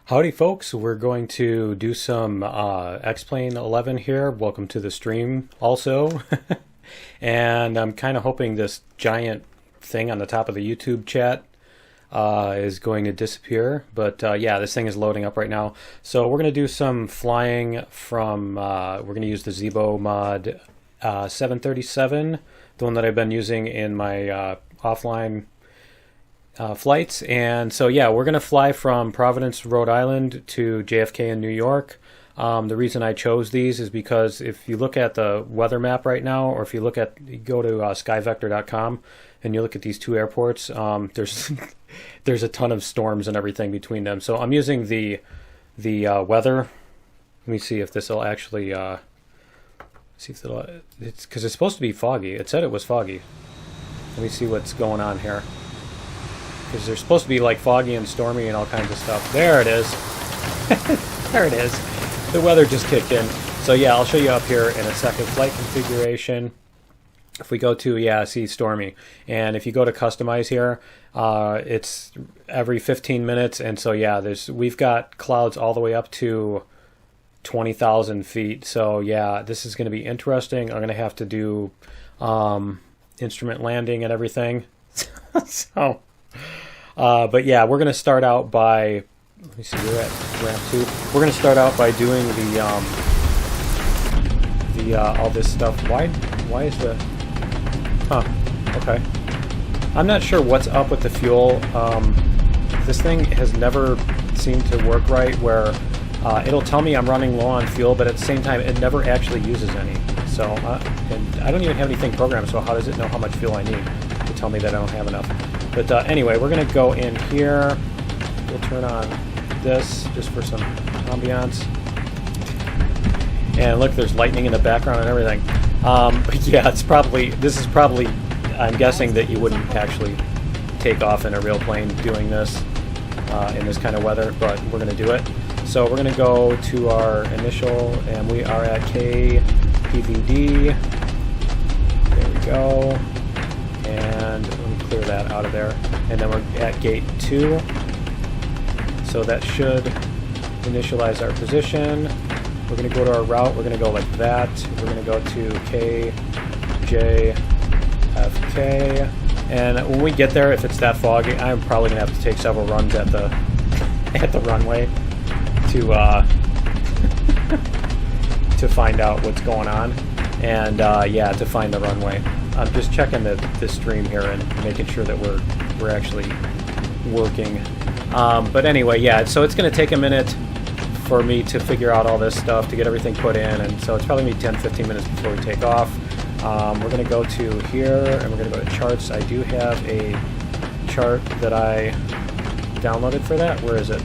Howdy folks, we're going to do some Xplane 11 here. Welcome to the stream also. And I'm kind of hoping this giant thing on the top of the YouTube chat is going to disappear. But yeah, this thing is loading up right now. So we're going to do some flying from, we're going to use the Zibo mod 737, the one that I've been using in my offline flights. And so yeah, we're gonna fly from Providence, Rhode Island to JFK in New York. The reason I chose these is because if you look at the weather map right now, or if you look at, you go to skyvector.com and you look at these two airports, there's there's a ton of storms and everything between them. So I'm using the weather. Let me see if this will actually see if it's because it's supposed to be foggy. It said it was foggy. Let me see what's going on here. Because they're supposed to be like foggy and stormy and all kinds of stuff. There it is. There it is. The weather just kicked in. So yeah, I'll show you up here in a second. Flight configuration. If we go to, yeah, see stormy. And if you go to customize here, it's every 15 minutes. And so yeah, we've got clouds all the way up to 20,000 feet. So yeah, this is going to be interesting. I'm going to have to do instrument landing and everything. So... but yeah, we're going to start out by, let me see, we're at ramp 2. We're going to start out by doing the all this stuff. Why is the, okay. I'm not sure what's up with the fuel. This thing has never seemed to work right, where it'll tell me I'm running low on fuel, but at the same time, it never actually uses any. So, and I don't even have anything programmed, so how does it know how much fuel I need to tell me that I don't have enough? But anyway, we're going to go in here. We'll turn on this just for some ambiance. And look, there's lightning in the background and everything. But yeah, this is probably, I'm guessing that you wouldn't actually take off in a real plane doing this in this kind of weather, but we're going to do it. So we're going to go to our initial, and we are at KPVD. There we go. And let me clear that out of there. And then we're at gate 2. So that should initialize our position. We're going to go to our route. We're going to go like that. We're going to go to KJFK. And when we get there, if it's that foggy, I'm probably going to have to take several runs at the runway to to find out what's going on. And yeah, to find the runway. I'm just checking the stream here and making sure that we're actually working. But anyway, yeah, so it's going to take a minute for me to figure out all this stuff, to get everything put in, and so it's probably going to be 10-15 minutes before we take off. We're going to go to here, and we're going to go to charts. I do have a chart that I downloaded for that. Where is it?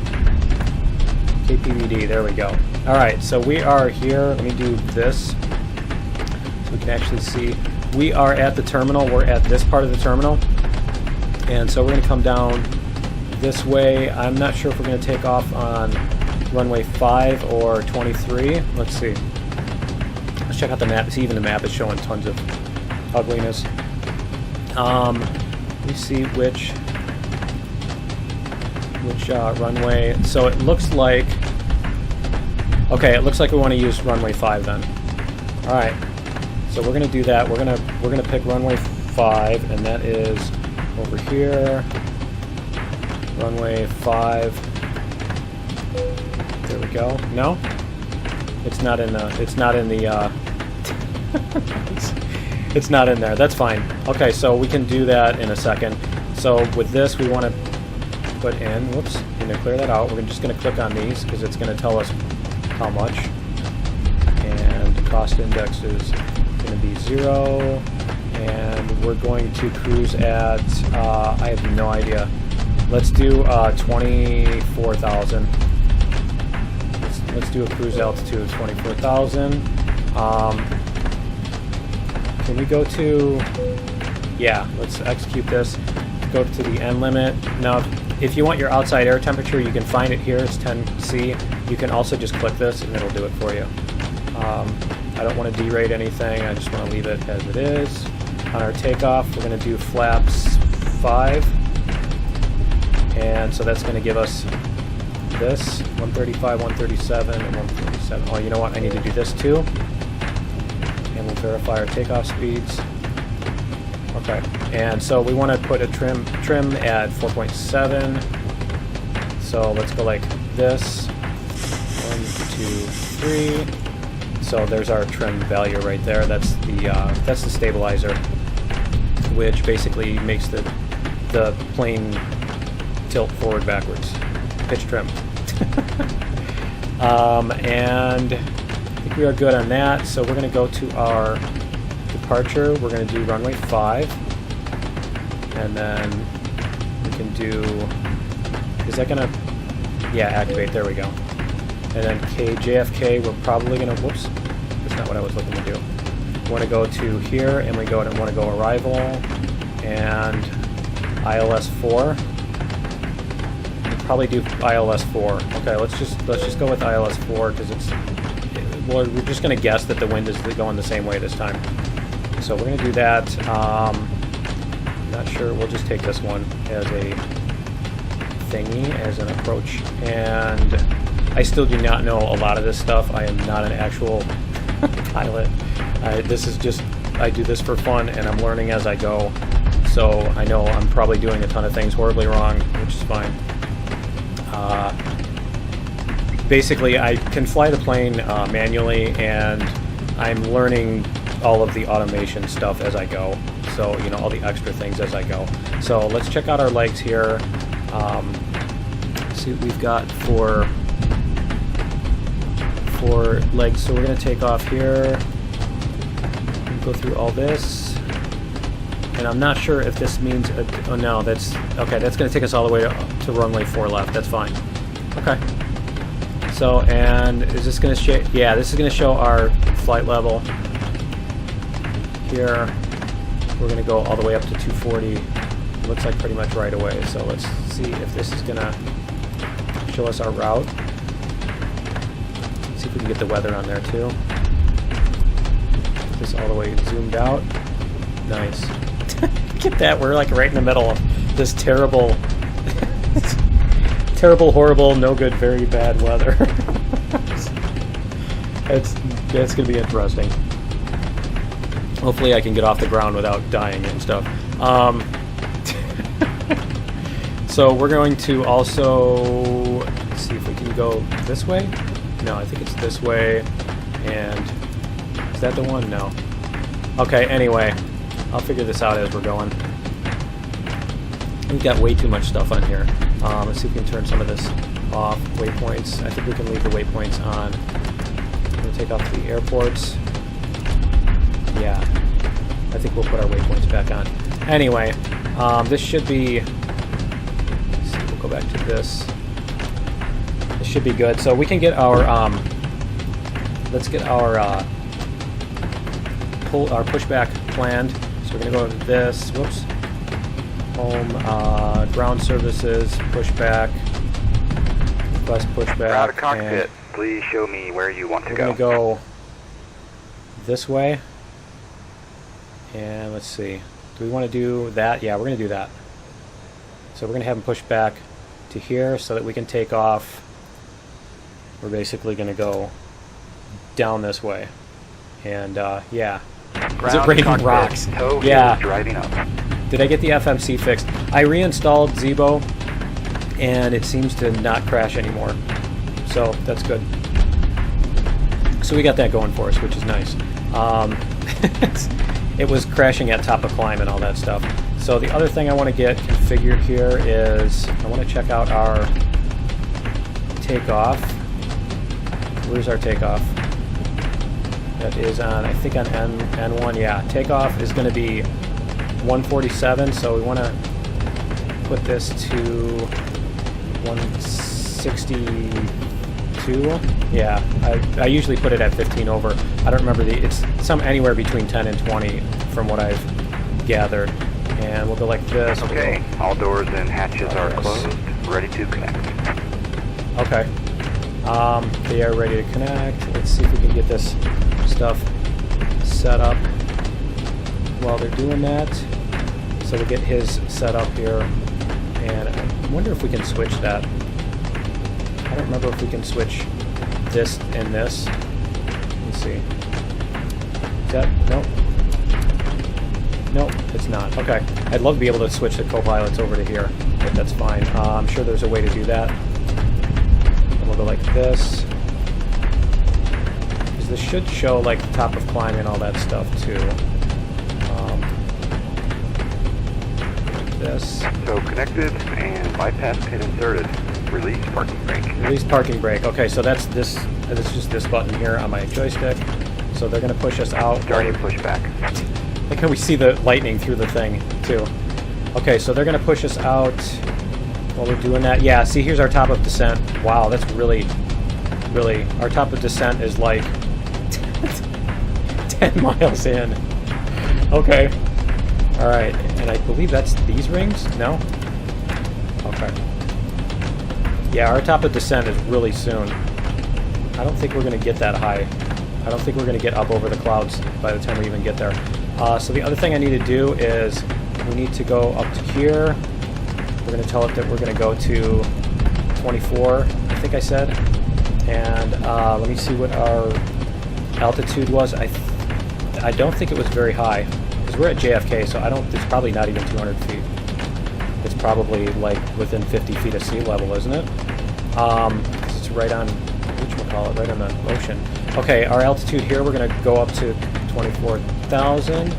KPVD, there we go. Alright, so we are here. Let me do this so we can actually see. We are at the terminal. We're at this part of the terminal. And so we're going to come down this way. I'm not sure if we're going to take off on runway 5 or 23. Let's see. Let's check out the map. See, even the map is showing tons of ugliness. Let me see which runway. So it looks like... Okay, it looks like we want to use runway 5 then. Alright. So we're going to do that. We're going to pick runway 5, and that is over here. Runway 5. There we go. No, it's not in the. It's not in the. It's not in there. That's fine. Okay, so we can do that in a second. So with this, we want to put in. Whoops. I'm going to clear that out. We're just going to click on these because it's going to tell us how much. And the cost index is going to be 0, and we're going to cruise at I have no idea. Let's do 24,000. Let's do a cruise altitude of 24,000. Can we go to, yeah, let's execute this. Go to the end limit. Now if you want your outside air temperature, you can find it here. It's 10°C. You can also just click this and it'll do it for you. I don't want to derate anything. I just want to leave it as it is. On our takeoff, we're going to do flaps 5. And so that's going to give us this 135, 137, and 147. Oh, you know what? I need to do this too. And we'll verify our takeoff speeds. Okay, and so we want to put a trim at 4.7. So let's go like this. 1, 2, 3. So there's our trim value right there. That's the stabilizer, which basically makes the plane tilt forward backwards. Pitch trim. And I think we are good on that. So we're going to go to our departure. We're going to do runway 5, and then we can do. Is that going to? Yeah, activate. There we go. And then JFK. We're probably going to. Whoops, that's not what I was looking to do. We want to go to here, and we want to go arrival and ILS 4. Probably do ILS 4. Okay, let's just go with ILS 4 because we're just going to guess that the wind is going the same way this time. So we're going to do that. Not sure. We'll just take this one as a thingy, as an approach. And I still do not know a lot of this stuff. I am not an actual pilot. This is just, I do this for fun, and I'm learning as I go. So I know I'm probably doing a ton of things horribly wrong, which is fine. Basically, I can fly the plane manually, and I'm learning all of the automation stuff as I go. So, you know, all the extra things as I go. So let's check out our legs here. See what we've got for legs. So we're going to take off here, go through all this. And I'm not sure if this means, oh no, that's, okay, that's going to take us all the way to runway 4 left. That's fine. Okay. So, and is this going to show, yeah, this is going to show our flight level. Here, we're going to go all the way up to 240. Looks like pretty much right away. So let's see if this is going to show us our route. See if we can get the weather on there too. Get this all the way zoomed out. Nice. Look at that, we're like right in the middle of this terrible, terrible, horrible, no good, very bad weather. It's going to be interesting. Hopefully I can get off the ground without dying and stuff. So we're going to also, let's see if we can go this way. No, I think it's this way. And is that the one? No. Okay, anyway. I'll figure this out as we're going. We've got way too much stuff on here. Let's see if we can turn some of this off. Waypoints. I think we can leave the waypoints on. We're going to take off the airports. Yeah. I think we'll put our waypoints back on. Anyway, this should be... Let's see, we'll go back to this. This should be good. So we can get our... let's get our pushback planned. So we're going to go to this, whoops, home, ground services, pushback, request pushback. Out of cockpit, please show me where you want to go. We're going to go this way, and let's see, do we want to do that? Yeah, we're going to do that. So we're going to have them push back to here so that we can take off. We're basically going to go down this way, and yeah. Is it raining rocks? Yeah. Driving up. Did I get the FMC fixed? I reinstalled Zibo, and it seems to not crash anymore. So that's good. So we got that going for us, which is nice. It was crashing at top of climb and all that stuff. So the other thing I want to get configured here is I want to check out our takeoff. Where's our takeoff? That is on, I think on N1, yeah. Takeoff is going to be 147, so we want to put this to 162. Yeah, I usually put it at 15 over. I don't remember it's anywhere between 10 and 20 from what I've gathered. And we'll go like this. Okay, all doors and hatches are closed, ready to connect. Okay. They are ready to connect. Let's see if we can get this stuff set up while they're doing that. So we'll get his set up here, and I wonder if we can switch that. I don't remember if we can switch this and this. Let's see. Is that, nope. Nope, it's not. Okay. I'd love to be able to switch the co-pilots over to here, but that's fine. I'm sure there's a way to do that. And we'll go like this. Because this should show like the top of climb and all that stuff too. Like this. So connected and bypass pin inserted. Release parking brake. Release parking brake. Okay, so that's this. It's just this button here on my joystick. So they're going to push us out. Starting pushback. Like how we see the lightning through the thing, too. Okay, so they're going to push us out while we're doing that. Yeah, see, here's our top of descent. Wow, that's really... Our top of descent is like 10 miles in. Okay. Alright, and I believe that's these rings? No? Okay. Yeah, our top of descent is really soon. I don't think we're going to get that high. I don't think we're going to get up over the clouds by the time we even get there. So the other thing I need to do is we need to go up to here. We're going to tell it that we're going to go to 24, I think I said. And let me see what our altitude was. I don't think it was very high because we're at JFK, so it's probably not even 200 feet. It's probably like within 50 feet of sea level, isn't it? It's right on, whatchamacallit, right on the ocean. Okay, our altitude here, we're going to go up to 24,000.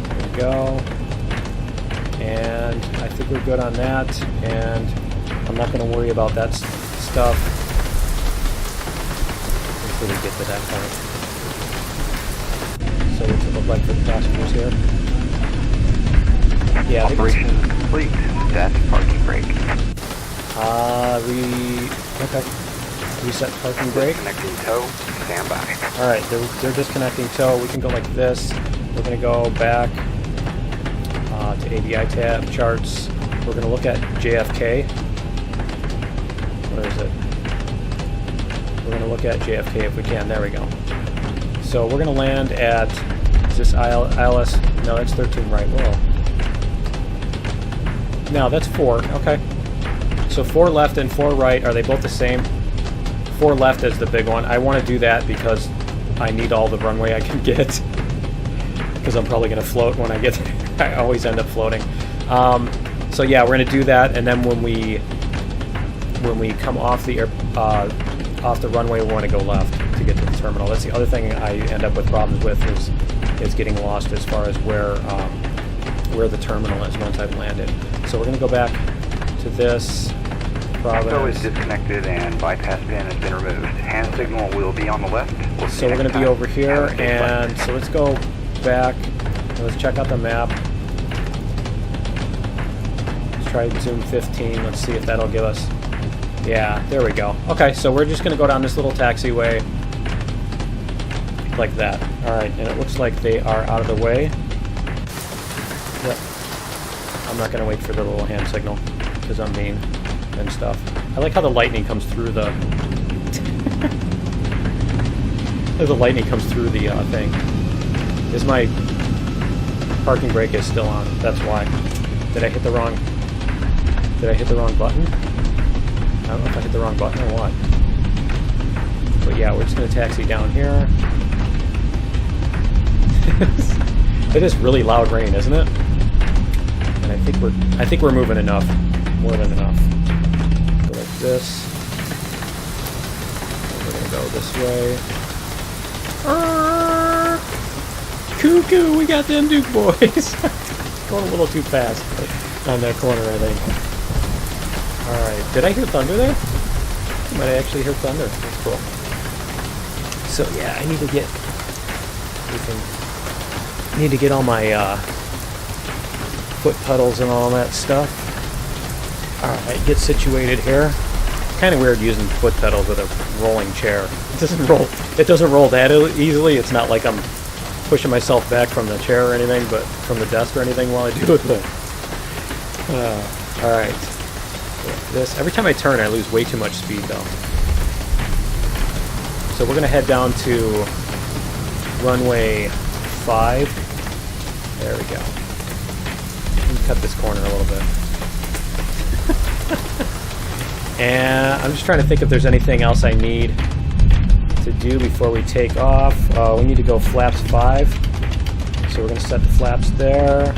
There we go. And I think we're good on that. And I'm not going to worry about that stuff until we get to that point. So what's it look like for the passengers here? Yeah, operation complete. Set parking brake. Okay. Reset parking brake. Disconnecting tow. Stand by. All right, they're disconnecting tow. We can go like this. We're going to go back to ADI tab charts. We're going to look at JFK. Where is it? We're going to look at JFK if we can. There we go. So we're going to land at, is this ILS? No, that's 13 right. Whoa. No, that's 4. Okay. So 4 left and 4 right. Are they both the same? 4 left is the big one. I want to do that because I need all the runway I can get. Because I'm probably going to float when I get there. I always end up floating. So yeah, we're going to do that, and then when we come off the runway, we want to go left to get to the terminal. That's the other thing I end up with problems with is getting lost as far as where the terminal is once I've landed. So we're going to go back to this. Providence. Tow is disconnected and bypass pin has been removed. Hand signal will be on the left. So we're going to be over here, and so let's go back. Let's check out the map. Let's try zoom 15. Let's see if that'll give us... Yeah, there we go. Okay, so we're just going to go down this little taxiway like that. Alright, and it looks like they are out of the way. Yep. I'm not going to wait for the little hand signal because I'm mean and stuff. I like how the lightning comes through the... the lightning comes through the thing. Is my parking brake is still on? That's why. Did I hit the wrong button? I don't know if I hit the wrong button or what. But yeah, we're just going to taxi down here. It is really loud rain, isn't it? And I think we're moving enough. More than enough. Go like this. And we're going to go this way. Cuckoo, we got them Duke boys. Going a little too fast on that corner, I think. Alright, did I hear thunder there? Might I actually hear thunder? That's cool. So yeah, I need to get all my foot pedals and all that stuff. Alright, get situated here. Kind of weird using foot pedals with a rolling chair. It doesn't roll that easily. It's not like I'm pushing myself back from the chair or anything, but from the desk or anything while I do it. But alright. This every time I turn, I lose way too much speed though. So we're gonna head down to runway 5. There we go. Let me cut this corner a little bit. And I'm just trying to think if there's anything else I need to do before we take off. We need to go flaps 5. So we're going to set the flaps there.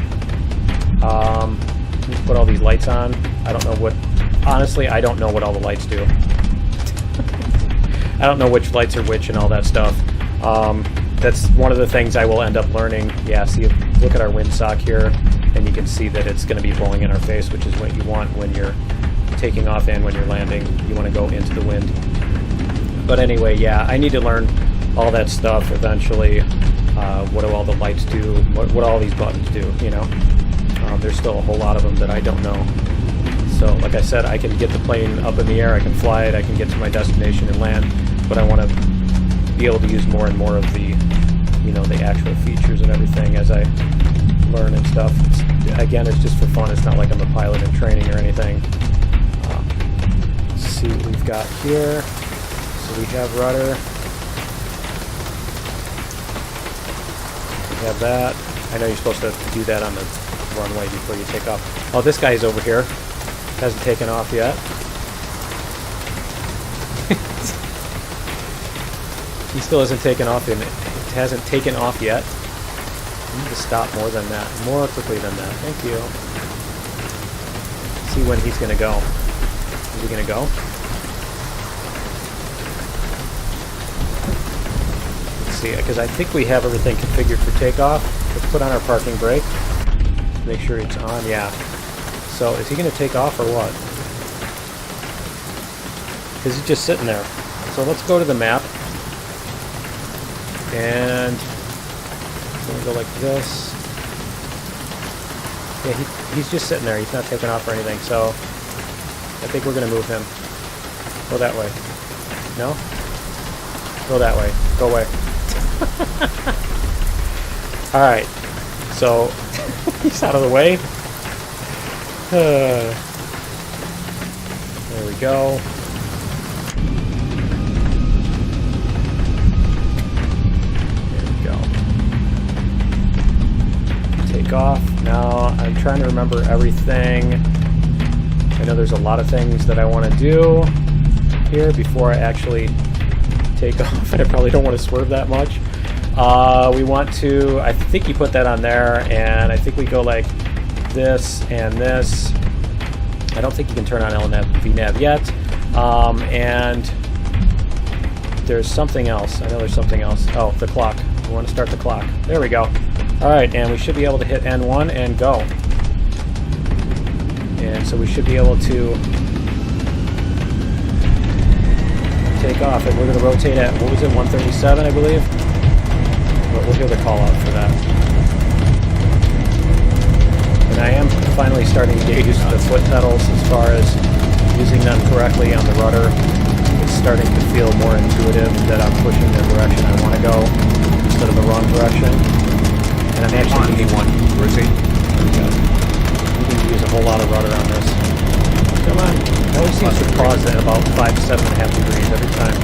Let's put all these lights on. I don't know what... Honestly, I don't know what all the lights do. I don't know which lights are which and all that stuff. That's one of the things I will end up learning. Yeah, see, look at our windsock here, and you can see that it's going to be blowing in our face, which is what you want when you're taking off and when you're landing. You want to go into the wind. But anyway, yeah, I need to learn all that stuff eventually. What do all the lights do? What all these buttons do, you know? There's still a whole lot of them that I don't know. So, like I said, I can get the plane up in the air, I can fly it, I can get to my destination and land, but I want to be able to use more and more of the, you know, the actual features and everything as I learn and stuff. Again, it's just for fun. It's not like I'm a pilot in training or anything. Let's see what we've got here. So we have rudder. We have that. I know you're supposed to do that on the runway before you take off. Oh, this guy's over here. Hasn't taken off yet. He still hasn't taken off yet. It hasn't taken off yet. I need to stop more than that. More quickly than that. Thank you. See when he's going to go. Is he going to go? Let's see, because I think we have everything configured for takeoff. Let's put on our parking brake. Make sure it's on. Yeah. So is he going to take off or what? Because he's just sitting there. So let's go to the map. And I'm going to go like this. Yeah, he's just sitting there. He's not taking off or anything. So I think we're going to move him. Go that way. No? Go that way. Go away. Alright. So he's out of the way. There we go. There we go. Take off. Now I'm trying to remember everything. I know there's a lot of things that I want to do here before I actually take off, and I probably don't want to swerve that much. We want to, I think you put that on there, and I think we go like this and this. I don't think you can turn on LNAV VNAV yet. And there's something else. I know there's something else. Oh, the clock. We want to start the clock. There we go. Alright, and we should be able to hit N1 and go. And so we should be able to take off, and we're going to rotate at, what was it, 137, I believe? But we'll hear the call out for that. And I am finally starting to get used to the foot pedals as far as using them correctly on the rudder. It's starting to feel more intuitive that I'm pushing the direction I want to go instead of the wrong direction. And I'm actually needing one. Rotate. Needing to use a whole lot of rudder on this. Come on. I always seem to pause at about 5 to 7.5 degrees every time.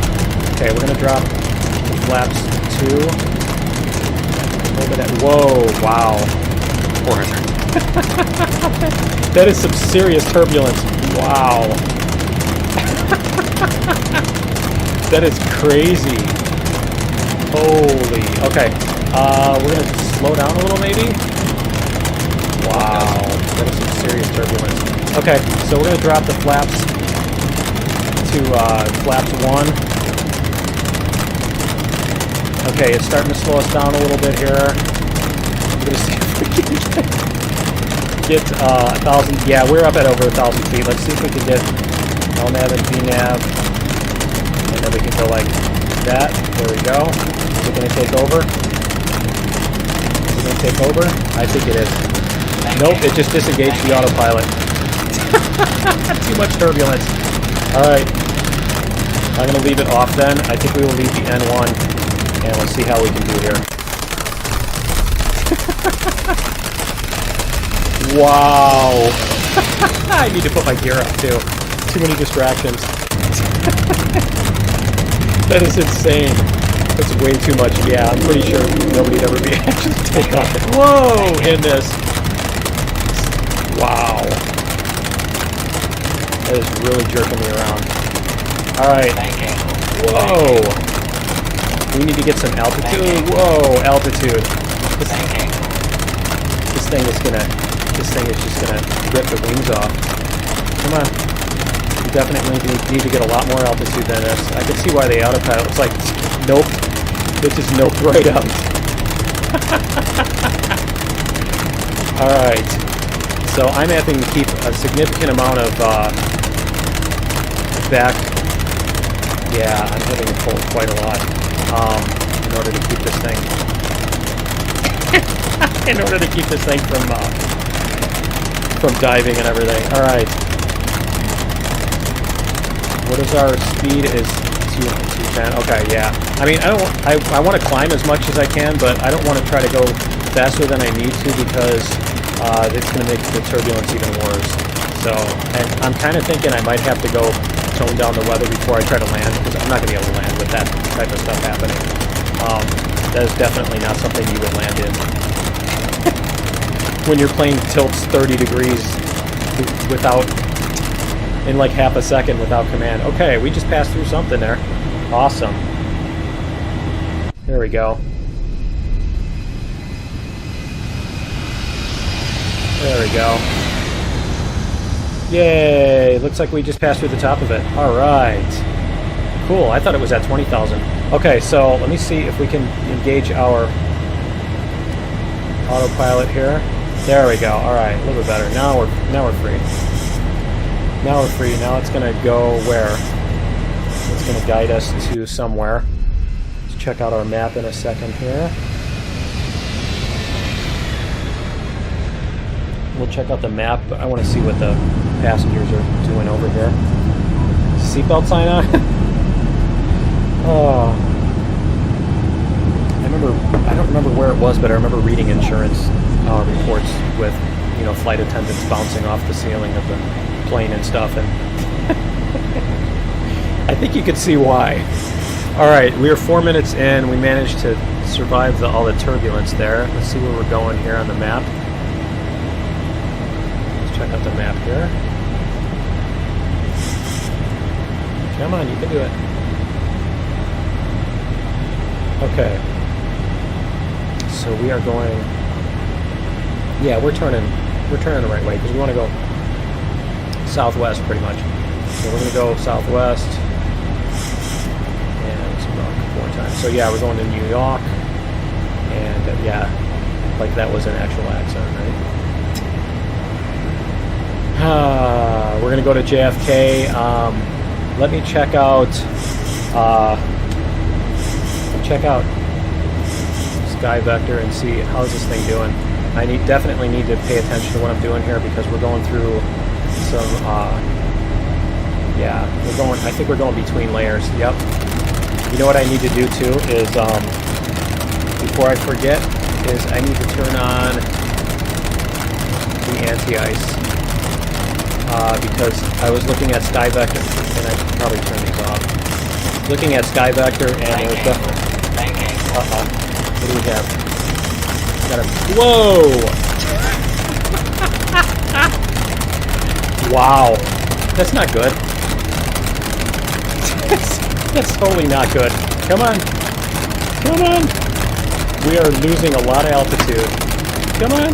Okay, we're going to drop the flaps 2. Whoa, wow. 400. That is some serious turbulence. Wow. That is crazy. Holy. Okay. We're going to slow down a little maybe. Wow. That is some serious turbulence. Okay, so we're going to drop the flaps to flaps 1. Okay, it's starting to slow us down a little bit here. I'm going to see if we can get 1,000. Yeah, we're up at over 1,000 feet. Let's see if we can get LNAV and VNAV. And then we can go like that. There we go. Is it going to take over? Is it going to take over? I think it is. Nope, it just disengaged the autopilot. Too much turbulence. Alright. I'm going to leave it off then. I think we will leave the N1. And we'll see how we can do here. Wow. I need to put my gear up too. Too many distractions. That is insane. That's way too much. Yeah, I'm pretty sure nobody'd ever be actually take off. Whoa! In this. Wow. That is really jerking me around. Alright. Whoa! We need to get some altitude. Whoa, altitude. This thing is just gonna rip the wings off. Come on. We definitely need to get a lot more altitude than this. I can see why the autopilot was like, nope. It just noped right out. Alright. So I'm having to keep a significant amount of back. Yeah, I'm having to pull quite a lot in order to keep this thing from diving and everything. All right. What is our speed? Is 210? Okay, yeah. I mean, I want to climb as much as I can, but I don't want to try to go faster than I need to because it's going to make the turbulence even worse. So, and I'm kind of thinking I might have to go tone down the weather before I try to land, because I'm not going to be able to land with that type of stuff happening. That is definitely not something you would land in. When your plane tilts 30 degrees in like half a second without command. Okay, we just passed through something there. Awesome. There we go. There we go. Yay! Looks like we just passed through the top of it. Alright. Cool, I thought it was at 20,000. Okay, so let me see if we can engage our autopilot here. There we go. Alright, a little bit better. Now we're free. Now we're free. Now it's gonna go where? It's gonna guide us to somewhere. Let's check out our map in a second here. We'll check out the map, but I want to see what the passengers are doing over here. Seatbelt sign on? Oh. I don't remember where it was, but I remember reading insurance reports with, flight attendants bouncing off the ceiling of the plane and stuff, and I think you could see why. Alright, we are 4 minutes in. We managed to survive all the turbulence there. Let's see where we're going here on the map. Check out the map here. Come on, you can do it. Okay. So we are going. Yeah, we're turning the right way because we want to go southwest pretty much. So we're going to go southwest and some rock 4 times. So yeah, we're going to New York, and yeah, like that was an actual accident, right? We're going to go to JFK. Let me check out Sky Vector and see how's this thing doing. I definitely need to pay attention to what I'm doing here because we're going through some, yeah, I think we're going between layers. Yep. You know what I need to do too is, before I forget, is I need to turn on the anti-ice. Because I was looking at Sky Vector, and I should probably turn these off. Looking at Sky Vector, and it was definitely... Uh-oh. What do we have? Got a... Whoa! Wow. That's not good. That's totally not good. Come on. Come on. We are losing a lot of altitude. Come on.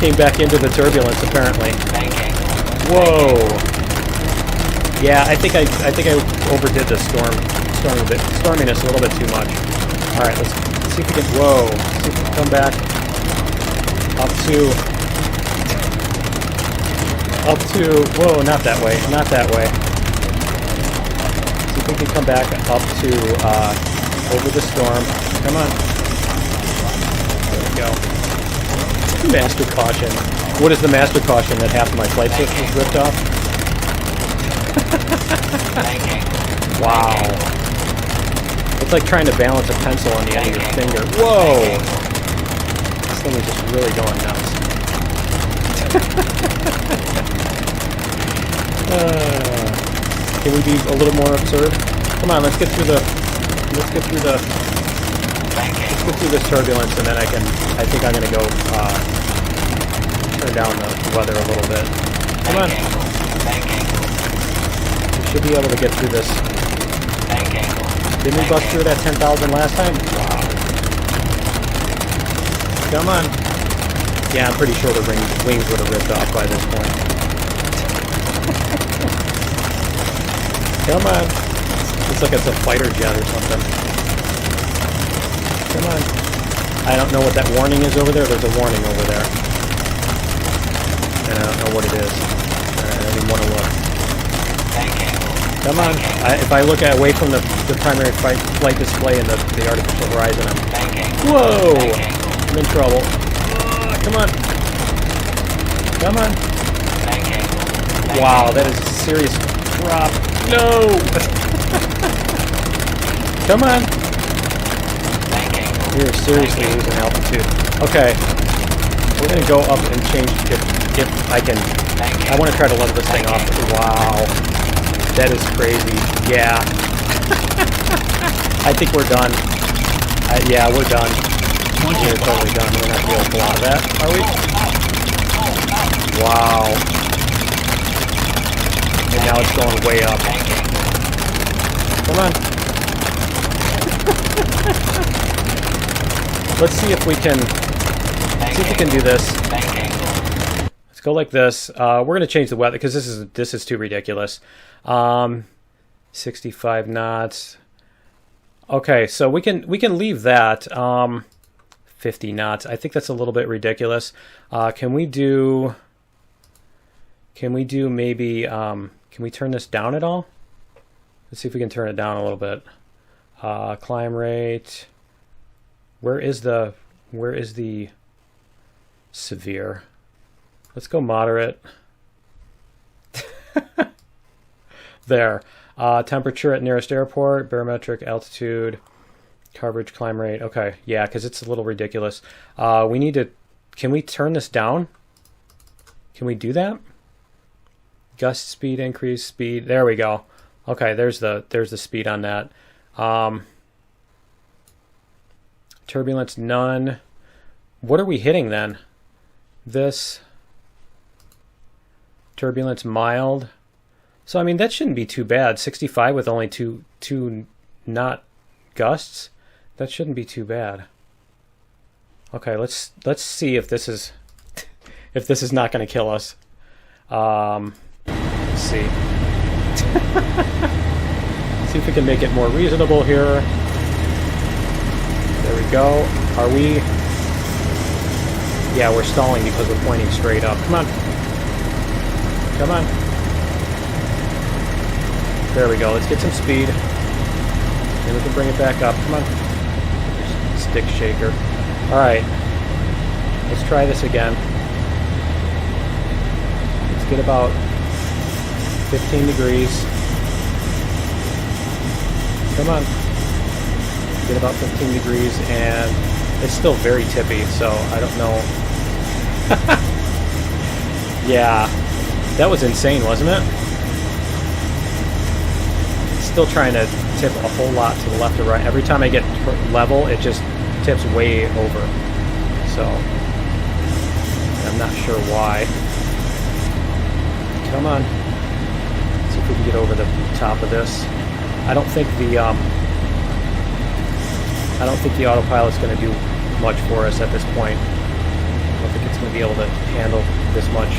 Came back into the turbulence apparently. Whoa! Yeah, I think I overdid the storminess a little bit too much. All right, let's see if we can. Whoa! See if we can come back up to. Whoa! Not that way. Not that way. See if we can come back up to over the storm. Come on. There we go. Master caution. What is the master caution? That half of my flight system is ripped off? Wow. It's like trying to balance a pencil on the end of your finger. Whoa! This thing is just really going nuts. Can we be a little more absurd? Come on, let's get through this turbulence, and then I think I'm gonna go turn down the weather a little bit. on. We should be able to get through this. Didn't we bust through that 10,000 last time? Wow. Come on. Yeah, I'm pretty sure the wings would have ripped off by this point. Come on. Looks like it's a fighter jet or something. Come on. I don't know what that warning is over there. There's a warning over there. And I don't know what it is. I don't even want to look. Come on. If I look away from the primary flight display and the artificial horizon, I'm... Whoa! I'm in trouble. Come on. Come on. Wow, that is a serious drop. No! Come on. We are seriously losing altitude. Okay. We're going to go up and change if I can. I want to try to level this thing off. Wow. That is crazy. Yeah. I think we're done. Yeah, we're done. We're totally done. We're not going to be able to pull out of that, are we? Wow. And now it's going way up. Come on. Let's see if we can do this. Let's go like this. We're going to change the weather because this is too ridiculous. 65 knots. Okay, so we can leave that. 50 knots. I think that's a little bit ridiculous. Can we do maybe can we turn this down at all? Let's see if we can turn it down a little bit. Climb rate. Where is the severe? Let's go moderate. There. Temperature at nearest airport, barometric altitude, coverage, climb rate. Okay, yeah, because it's a little ridiculous. We need to. Can we turn this down? Can we do that? Gust speed, increase speed. There we go. Okay, there's the speed on that. Turbulence none. What are we hitting then? This turbulence mild. So I mean that shouldn't be too bad. 65 with only two knot gusts. That shouldn't be too bad. Okay, let's see if this is not going to kill us. Let's see. See if we can make it more reasonable here. There we go. Are we? Yeah, we're stalling because we're pointing straight up. Come on. Come on. There we go. Let's get some speed. And we can bring it back up. Come on. Stick shaker. Alright. Let's try this again. Let's get about 15 degrees. Come on. Get about 15 degrees, and it's still very tippy, so I don't know. Yeah, that was insane, wasn't it? Still trying to tip a whole lot to the left or right. Every time I get level, it just tips way over. So, I'm not sure why. Come on. Let's see if we can get over the top of this. I don't think the autopilot's going to do much for us at this point. I don't think it's going to be able to handle this much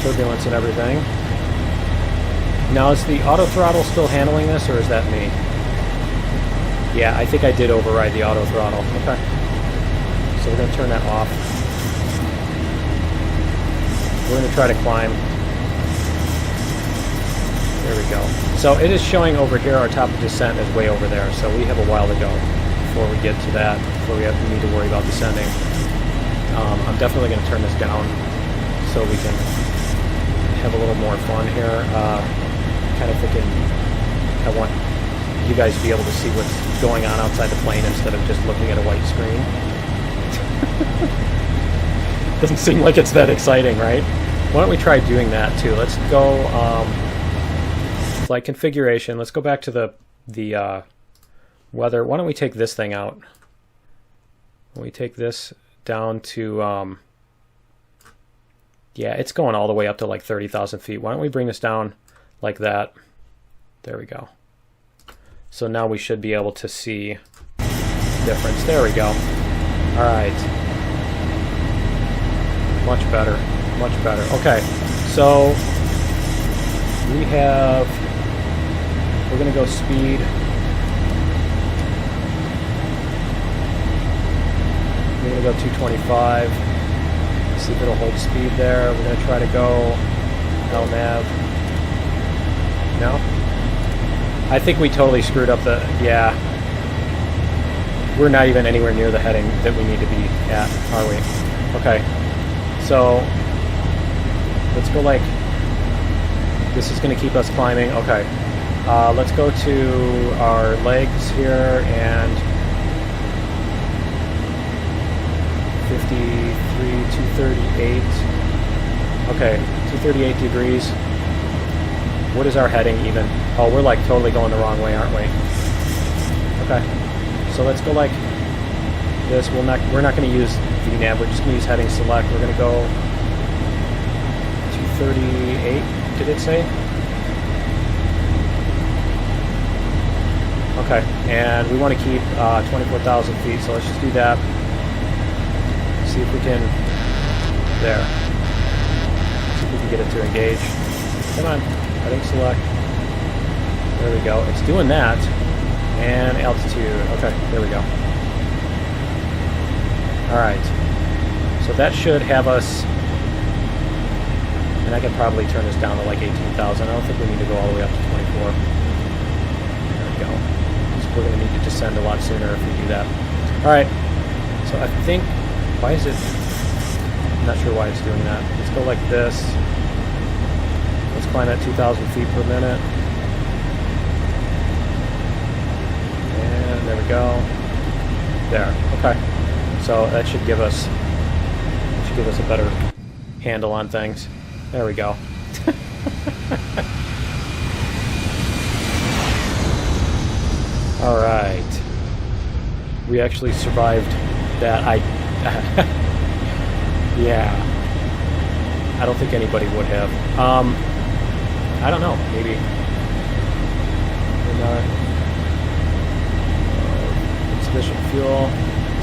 turbulence and everything. Now, is the auto throttle still handling this, or is that me? Yeah, I think I did override the auto throttle. Okay. So we're going to turn that off. We're going to try to climb. There we go. So it is showing over here our top of descent is way over there, so we have a while to go before we get to that, before we need to worry about descending. I'm definitely going to turn this down so we can have a little more fun here. Kind of thinking I want you guys to be able to see what's going on outside the plane instead of just looking at a white screen. Doesn't seem like it's that exciting, right? Why don't we try doing that too? Let's go flight configuration. Let's go back to the weather. Why don't we take this thing out? We take this down to Yeah, it's going all the way up to like 30,000 feet. Why don't we bring this down like that? There we go. So now we should be able to see the difference. There we go. All right. Much better. Much better. Okay. So we're going to go speed. We're going to go 225. See if it'll hold speed there. We're going to try to go LNAV. No? I think we totally screwed up the... Yeah. We're not even anywhere near the heading that we need to be at, are we? Okay. So, let's go like... This is going to keep us climbing. Okay. Let's go to our legs here and... 53, 238. Okay, 238 degrees. What is our heading even? Oh, we're like totally going the wrong way, aren't we? Okay, so let's go like this. We're not going to use VNAV. We're just going to use heading select. We're going to go 238. Did it say? Okay, and we want to keep 24,000 feet. So let's just do that. See if we can, there. See if we can get it to engage. Come on, heading select. There we go. It's doing that. And altitude. Okay, there we go. Alright. So that should have us, and I can probably turn this down to like 18,000. I don't think we need to go all the way up to 24. There we go. So we're going to need to descend a lot sooner if we do that. Alright. So I think... Why is it... I'm not sure why it's doing that. Let's go like this. Let's climb at 2,000 feet per minute. And there we go. There. Okay. So that should give us a better handle on things. There we go. All right. We actually survived that. Yeah. I don't think anybody would have. I don't know. Maybe. Insufficient fuel.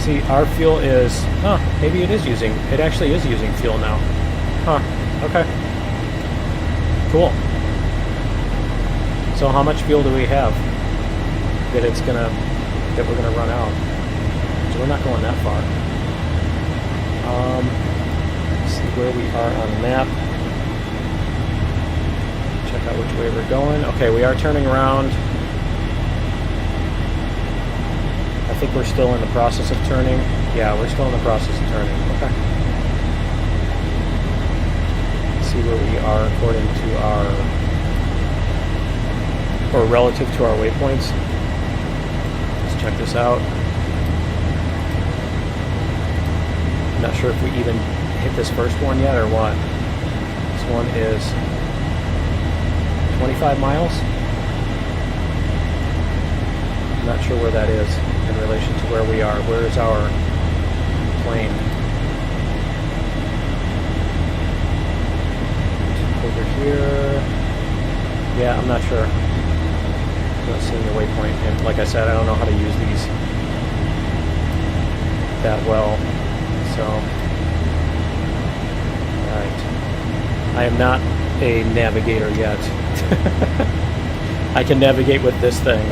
See, our fuel is... Huh, maybe it is using... It actually is using fuel now. Huh, okay. Cool. So how much fuel do we have that we're gonna run out? So we're not going that far. Let's see where we are on the map. Check out which way we're going. Okay, we are turning around. I think we're still in the process of turning. Yeah, we're still in the process of turning. Okay. Let's see where we are according to or relative to our waypoints. Let's check this out. Not sure if we even hit this first one yet or what. This one is 25 miles. I'm not sure where that is in relation to where we are. Where is our plane? Over here. Yeah, I'm not sure. I'm not seeing the waypoint. And like I said, I don't know how to use these that well. So, alright. I am not a navigator yet. I can navigate with this thing.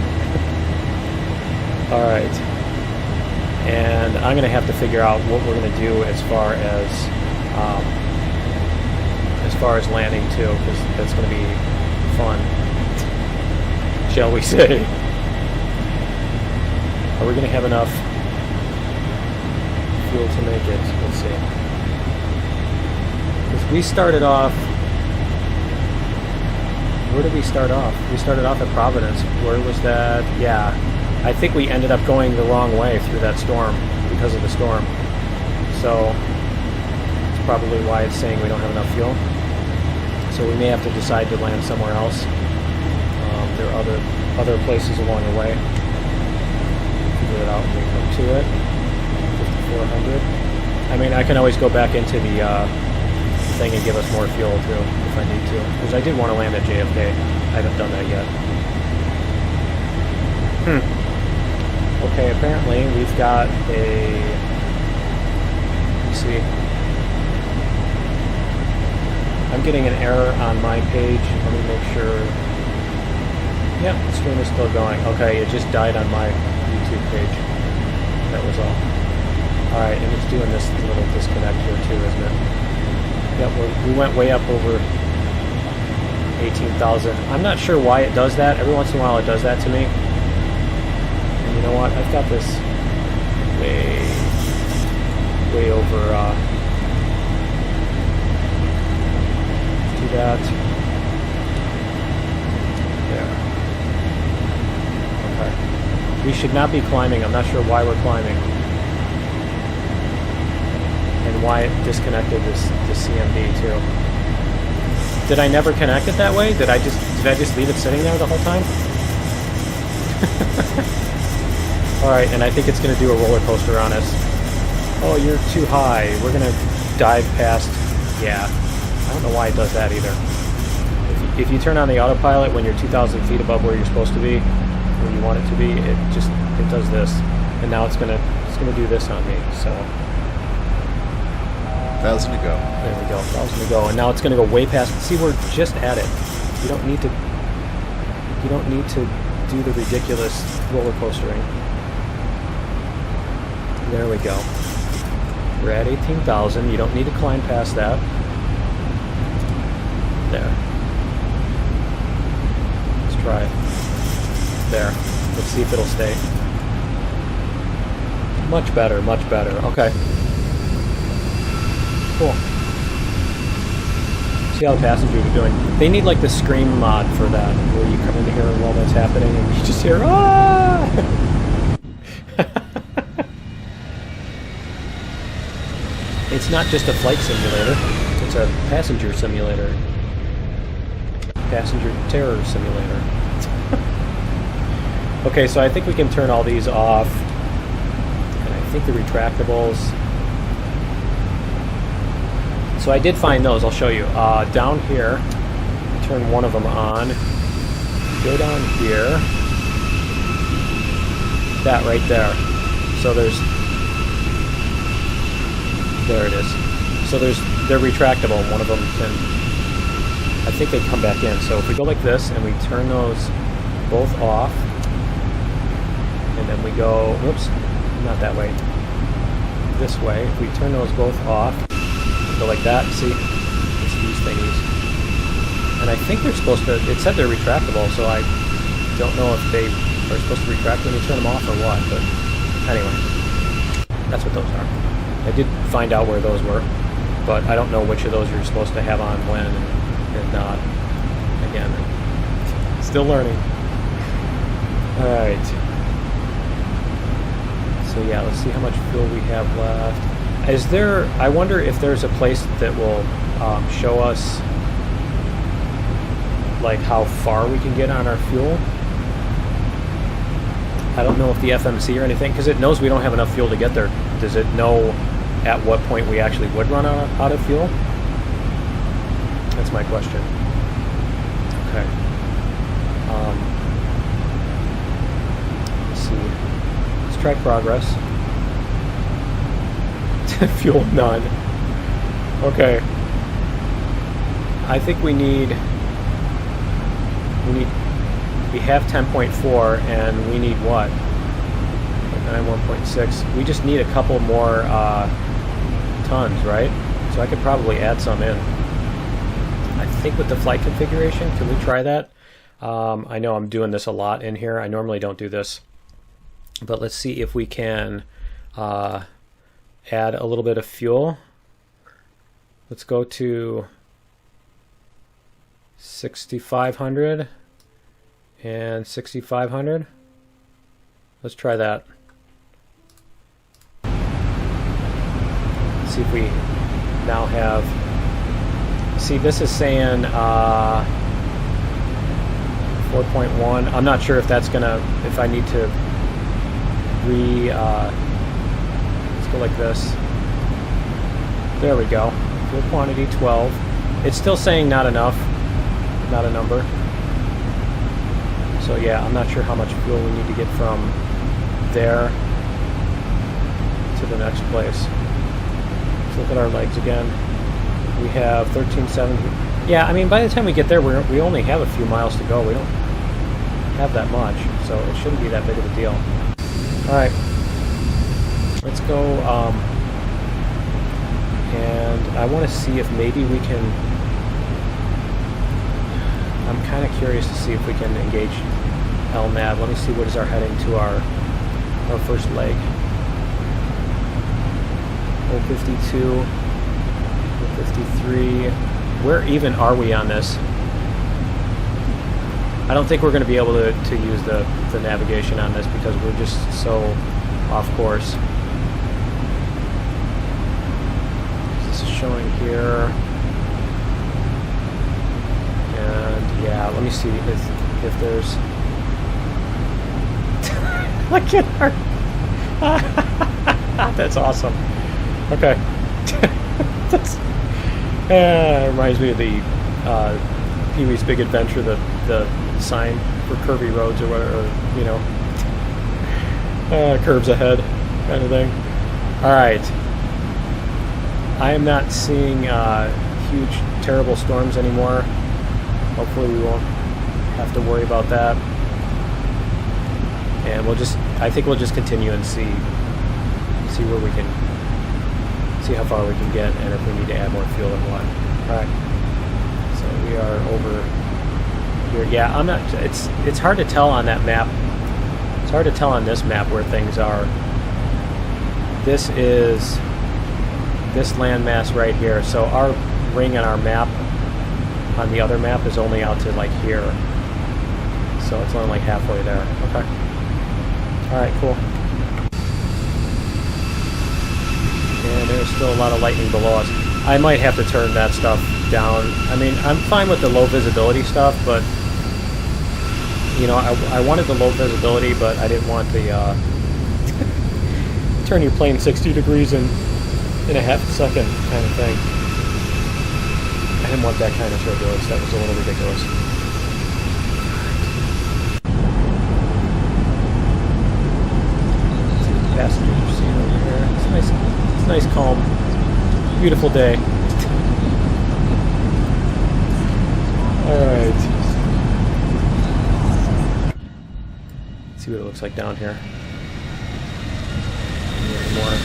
Alright. And I'm going to have to figure out what we're going to do as far as landing too, because that's going to be fun, shall we say. Are we going to have enough fuel to make it? Let's see. Because we started off... Where did we start off? We started off at Providence. Where was that? Yeah. I think we ended up going the wrong way through that storm because of the storm. So it's probably why it's saying we don't have enough fuel. So we may have to decide to land somewhere else. There are other places along the way. Figure it out when we come to it. 5400. I mean, I can always go back into the thing and give us more fuel too, if I need to. Because I did want to land at JFK. I haven't done that yet. Okay, apparently we've got a... Let's see. I'm getting an error on my page. Let me make sure. Yep, the stream is still going. Okay, it just died on my YouTube page. That was all. Alright, and it's doing this little disconnect here too, isn't it? Yep, we went way up over 18,000. I'm not sure why it does that. Every once in a while it does that to me. And you know what? I've got this way over, do that. There. Okay. We should not be climbing. I'm not sure why we're climbing. And why it disconnected the CMD too. Did I never connect it that way? Did I just leave it sitting there the whole time? Alright, and I think it's going to do a roller coaster on us. Oh, you're too high. We're going to dive past... Yeah. I don't know why it does that either. If you turn on the autopilot when you're 2,000 feet above where you're supposed to be, where you want it to be, it does this. And now it's going to do this on me, so... 1,000 to go. There we go, 1,000 to go. And now it's going to go way past... See, we're just at it. You don't need to do the ridiculous roller coastering. There we go. We're at 18,000. You don't need to climb past that. There. Let's try it. There. Let's see if it'll stay. Much better, much better. Okay. Cool. See how the passengers are doing. They need like the scream mod for that, where you come in here while that's happening and you just hear, ah! It's not just a flight simulator, it's a passenger simulator. Passenger terror simulator. Okay, so I think we can turn all these off. And I think the retractables... So I did find those, I'll show you. Down here, turn one of them on. Go down here. That right there. So there it is. So they're retractable. One of them can, I think they come back in. So if we go like this and we turn those both off, and then we go, whoops, not that way, this way. If we turn those both off, go like that, see? It's these thingies. And I think they're supposed to, it said they're retractable, so I don't know if they are supposed to retract when you turn them off or what, but anyway, that's what those are. I did find out where those were, but I don't know which of those you're supposed to have on when and not. Again, still learning. Alright. So yeah, let's see how much fuel we have left. Is there, I wonder if there's a place that will show us like how far we can get on our fuel. I don't know if the FMC or anything, because it knows we don't have enough fuel to get there. Does it know at what point we actually would run out of fuel? That's my question. Okay. Let's see. Let's try progress. Fuel none. Okay. I think we have 10.4 and we need what? 1.6. We just need a couple more tons, right? So I could probably add some in. I think with the flight configuration, can we try that? I know I'm doing this a lot in here. I normally don't do this. But let's see if we can add a little bit of fuel. Let's go to 6,500 and 6,500. Let's try that. See if we now have... See, this is saying 4.1. I'm not sure if that's gonna... If I need to let's go like this. There we go. Fuel quantity 12. It's still saying not enough, not a number. So yeah, I'm not sure how much fuel we need to get from there to the next place. Let's look at our legs again. We have 1370. Yeah, I mean, by the time we get there, we only have a few miles to go. We don't have that much, so it shouldn't be that big of a deal. All right, let's go. And I want to see if maybe we can. I'm kind of curious to see if we can engage LNAV. Let me see what is our heading to our first leg. 052, 053. Where even are we on this? I don't think we're going to be able to use the navigation on this because we're just so off course. This is showing here. And yeah, let me see if there's... Look at her! That's awesome. Okay. It reminds me of the Pee-wee's Big Adventure, the sign for curvy roads or whatever, you know, curves ahead kind of thing. All right. I am not seeing huge, terrible storms anymore. Hopefully we won't have to worry about that. And I think we'll just continue and see where we can, see how far we can get, and if we need to add more fuel or what. All right. So we are over here. Yeah, I'm not. It's hard to tell on that map. It's hard to tell on this map where things are. This is this landmass right here. So our ring on our map, on the other map, is only out to like here. So it's only like halfway there. Okay. All right. Cool. And there's still a lot of lightning below us. I might have to turn that stuff down. I mean, I'm fine with the low visibility stuff, but you know, I wanted the low visibility, but I didn't want the turn your plane 60 degrees in a half a second kind of thing. I didn't want that kind of turbulence. That was a little ridiculous. Passengers seen over here. It's nice. It's nice, calm, beautiful day. All right. Let's see what it looks like down here. More.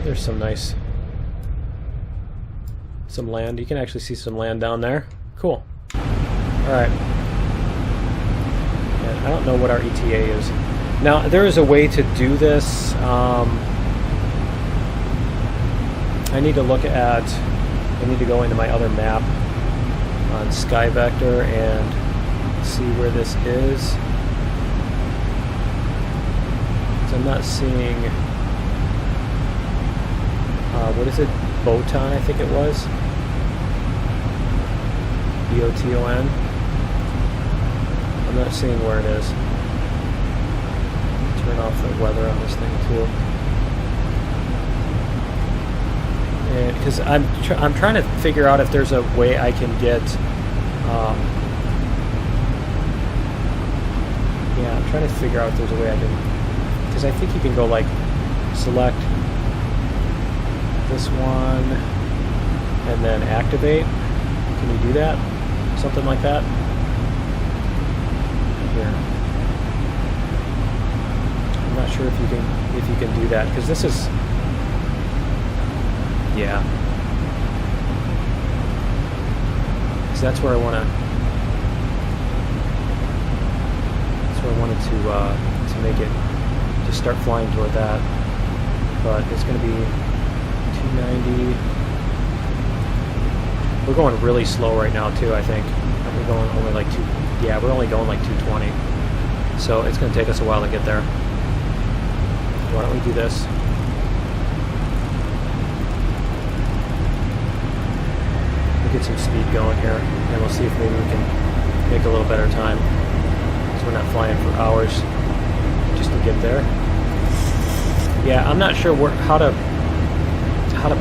There's some nice, some land. You can actually see some land down there. Cool. All right. I don't know what our ETA is. Now, there is a way to do this. I need to look at, I need to go into my other map on SkyVector and see where this is. So I'm not seeing, what is it? Boton, I think it was. B-O-T-O-N. I'm not seeing where it is. Turn off the weather on this thing too. Because I'm trying to figure out if there's a way I can get. Yeah, I'm trying to figure out if there's a way I can. Because I think you can go like select this one and then activate. Can you do that? Something like that. Here. I'm not sure if you can do that, because this is, yeah, because that's where I want to, that's where I wanted to make it, to start flying toward that. But it's going to be 290. We're going really slow right now too, I think. We're going only like yeah, we're only going like 220. So it's going to take us a while to get there. Why don't we do this? We'll get some speed going here, and we'll see if maybe we can make a little better time. So we're not flying for hours just to get there. Yeah, I'm not sure how to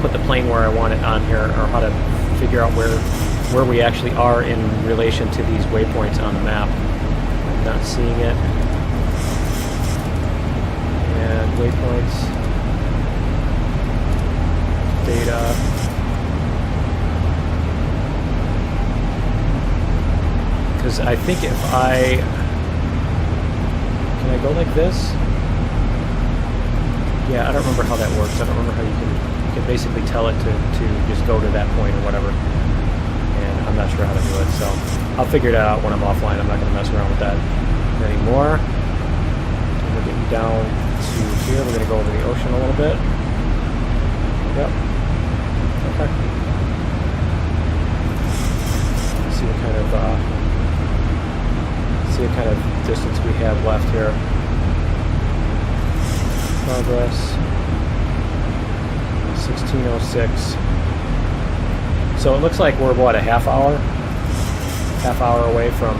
put the plane where I want it on here, or how to figure out where we actually are in relation to these waypoints on the map. I'm not seeing it. And waypoints, data. Because I think if can I go like this? Yeah, I don't remember how that works. I don't remember how you can basically tell it to just go to that point or whatever. And I'm not sure how to do it, so I'll figure that out when I'm offline. I'm not going to mess around with that anymore. We're getting down to here. We're going to go over the ocean a little bit. Yep. Okay. Let's see what kind of distance we have left here. Progress 1606. So it looks like we're what, a half hour away from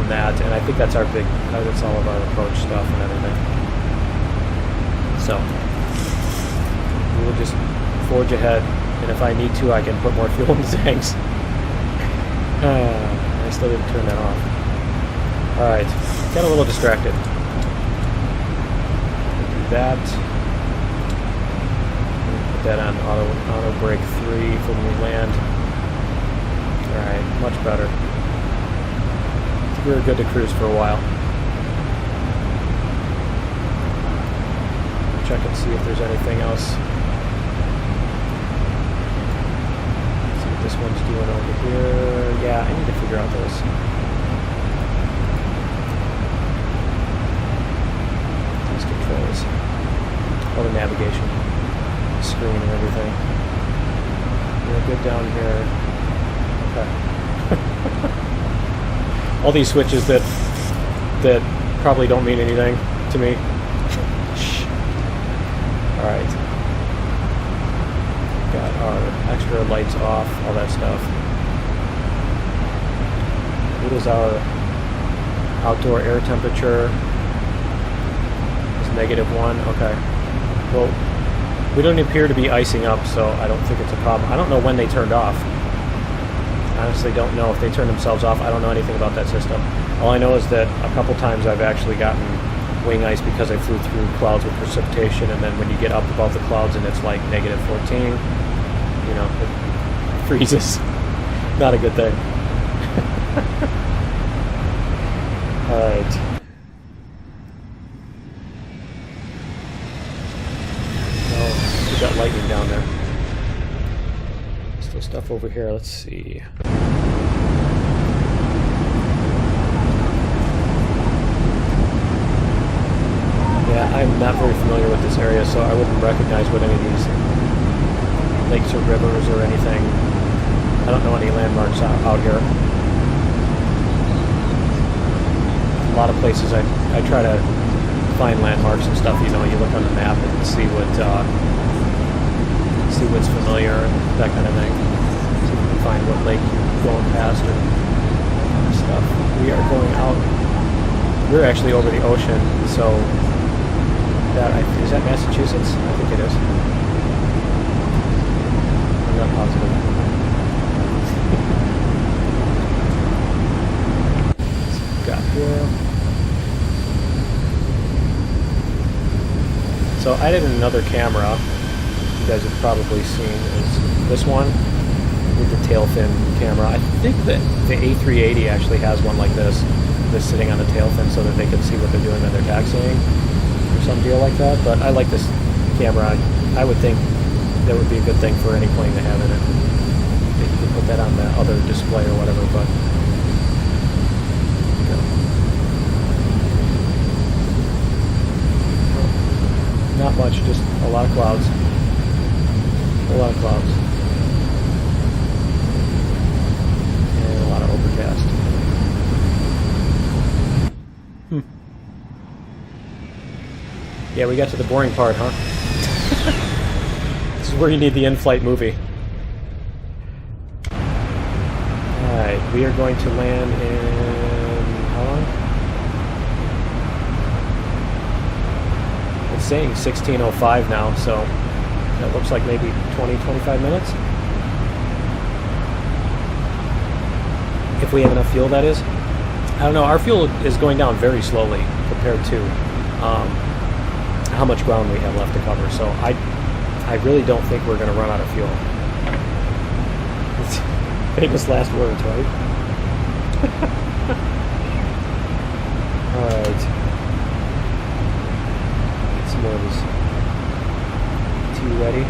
that, and I think that's that's all of our approach stuff and everything. So we will just forge ahead, and if I need to, I can put more fuel in the tanks. I still didn't turn that off. All right, got a little distracted. That. Put that on auto brake 3 for when we land. Alright, much better. We were good to cruise for a while. Check and see if there's anything else. See what this one's doing over here. Yeah, I need to figure out this. Controls, all the navigation screen and everything. We're good down here. Okay. All these switches that probably don't mean anything to me. All right. Got our extra lights off, all that stuff. What is our outdoor air temperature? -1, okay. Well, we don't appear to be icing up, so I don't think it's a problem. I don't know when they turned off. I honestly don't know if they turned themselves off. I don't know anything about that system. All I know is that a couple times I've actually gotten wing ice because I flew through clouds with precipitation, and then when you get up above the clouds and it's like -14, you know, it freezes. Not a good thing. All right. Got lightning down there. Still stuff over here. Let's see. Yeah, I'm not very familiar with this area, so I wouldn't recognize what any of these lakes or rivers or anything. I don't know any landmarks out here. A lot of places I try to find landmarks and stuff. You know, you look on the map and see what's familiar and that kind of thing. See if you can find what lake you're going past or stuff. We are going out. We're actually over the ocean, so is that Massachusetts? I think it is. I'm not positive. Got here. So I did another camera. You guys have probably seen is this one with the tail fin camera. I think that the A380 actually has one like this that's sitting on the tail fin so that they can see what they're doing when they're taxiing or some deal like that. But I like this camera. I would think that would be a good thing for any plane to have in it. They could put that on the other display or whatever, but not much, just a lot of clouds. A lot of clouds. And a lot of overcast. Yeah, we got to the boring part, huh? This is where you need the in-flight movie. Alright, we are going to land in... how long? It's saying 16:05 now, so that looks like maybe 20-25 minutes. If we have enough fuel, that is. I don't know, our fuel is going down very slowly compared to how much ground we have left to cover, so I really don't think we're going to run out of fuel. It's famous last words, right? Alright. Get some more of this tea ready.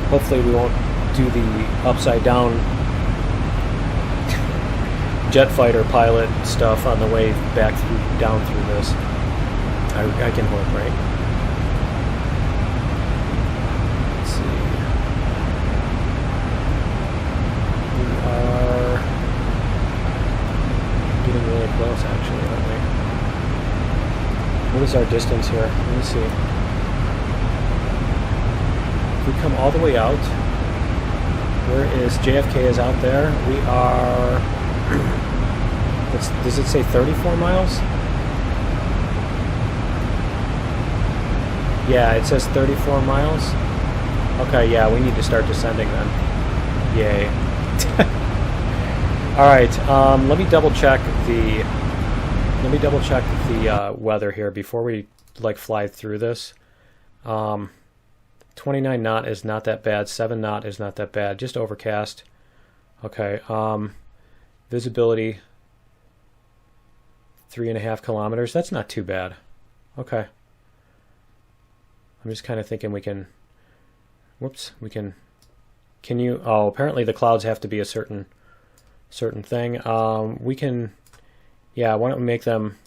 Hopefully we won't do the upside down jet fighter pilot stuff on the way back down through this. I can hope, right? Let's see. We are getting really close, actually, aren't we? What is our distance here? Let me see. We come all the way out. Where is JFK is out there? We are, does it say 34 miles? Yeah, it says 34 miles. Okay, yeah, we need to start descending then. Yay. Alright, let me double check the weather here before we like fly through this. 29 knot is not that bad. 7 knot is not that bad. Just overcast. Okay. Visibility 3.5 kilometers. That's not too bad. Okay. I'm just kind of thinking we can. Whoops. We can. Can you? Oh, apparently the clouds have to be a certain thing. We can. Yeah. Why don't we make them?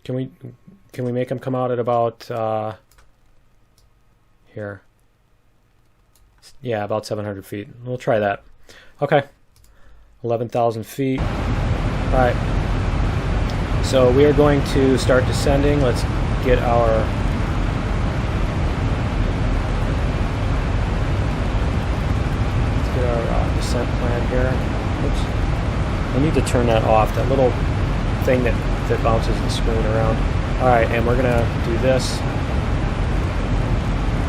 Can we make them come out at about? Here. Yeah, about 700 feet. We'll try that. Okay. 11,000 feet. Alright. So we are going to start descending. Let's get our descent plan here. Oops. I need to turn that off. That little thing that bounces the screen around. Alright, and we're going to do this.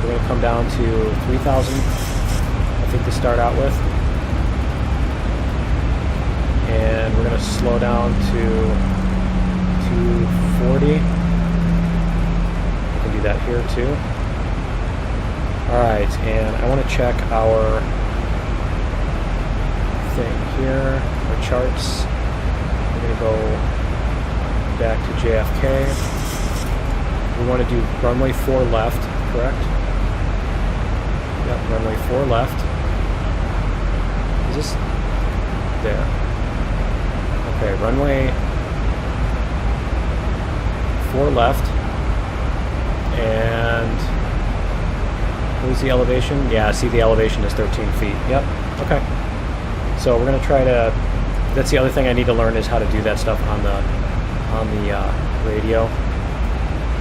We're going to come down to 3,000, I think, to start out with. And we're going to slow down to 240. We can do that here too. Alright, and I want to check our thing here, our charts. We're going to go back to JFK. We want to do runway 4 left, correct? Yep, runway 4 left. Is this there? Okay, runway 4 left. And what was the elevation? Yeah, see, the elevation is 13 feet. Yep, okay. So we're going to try to, that's the other thing I need to learn, is how to do that stuff on the radio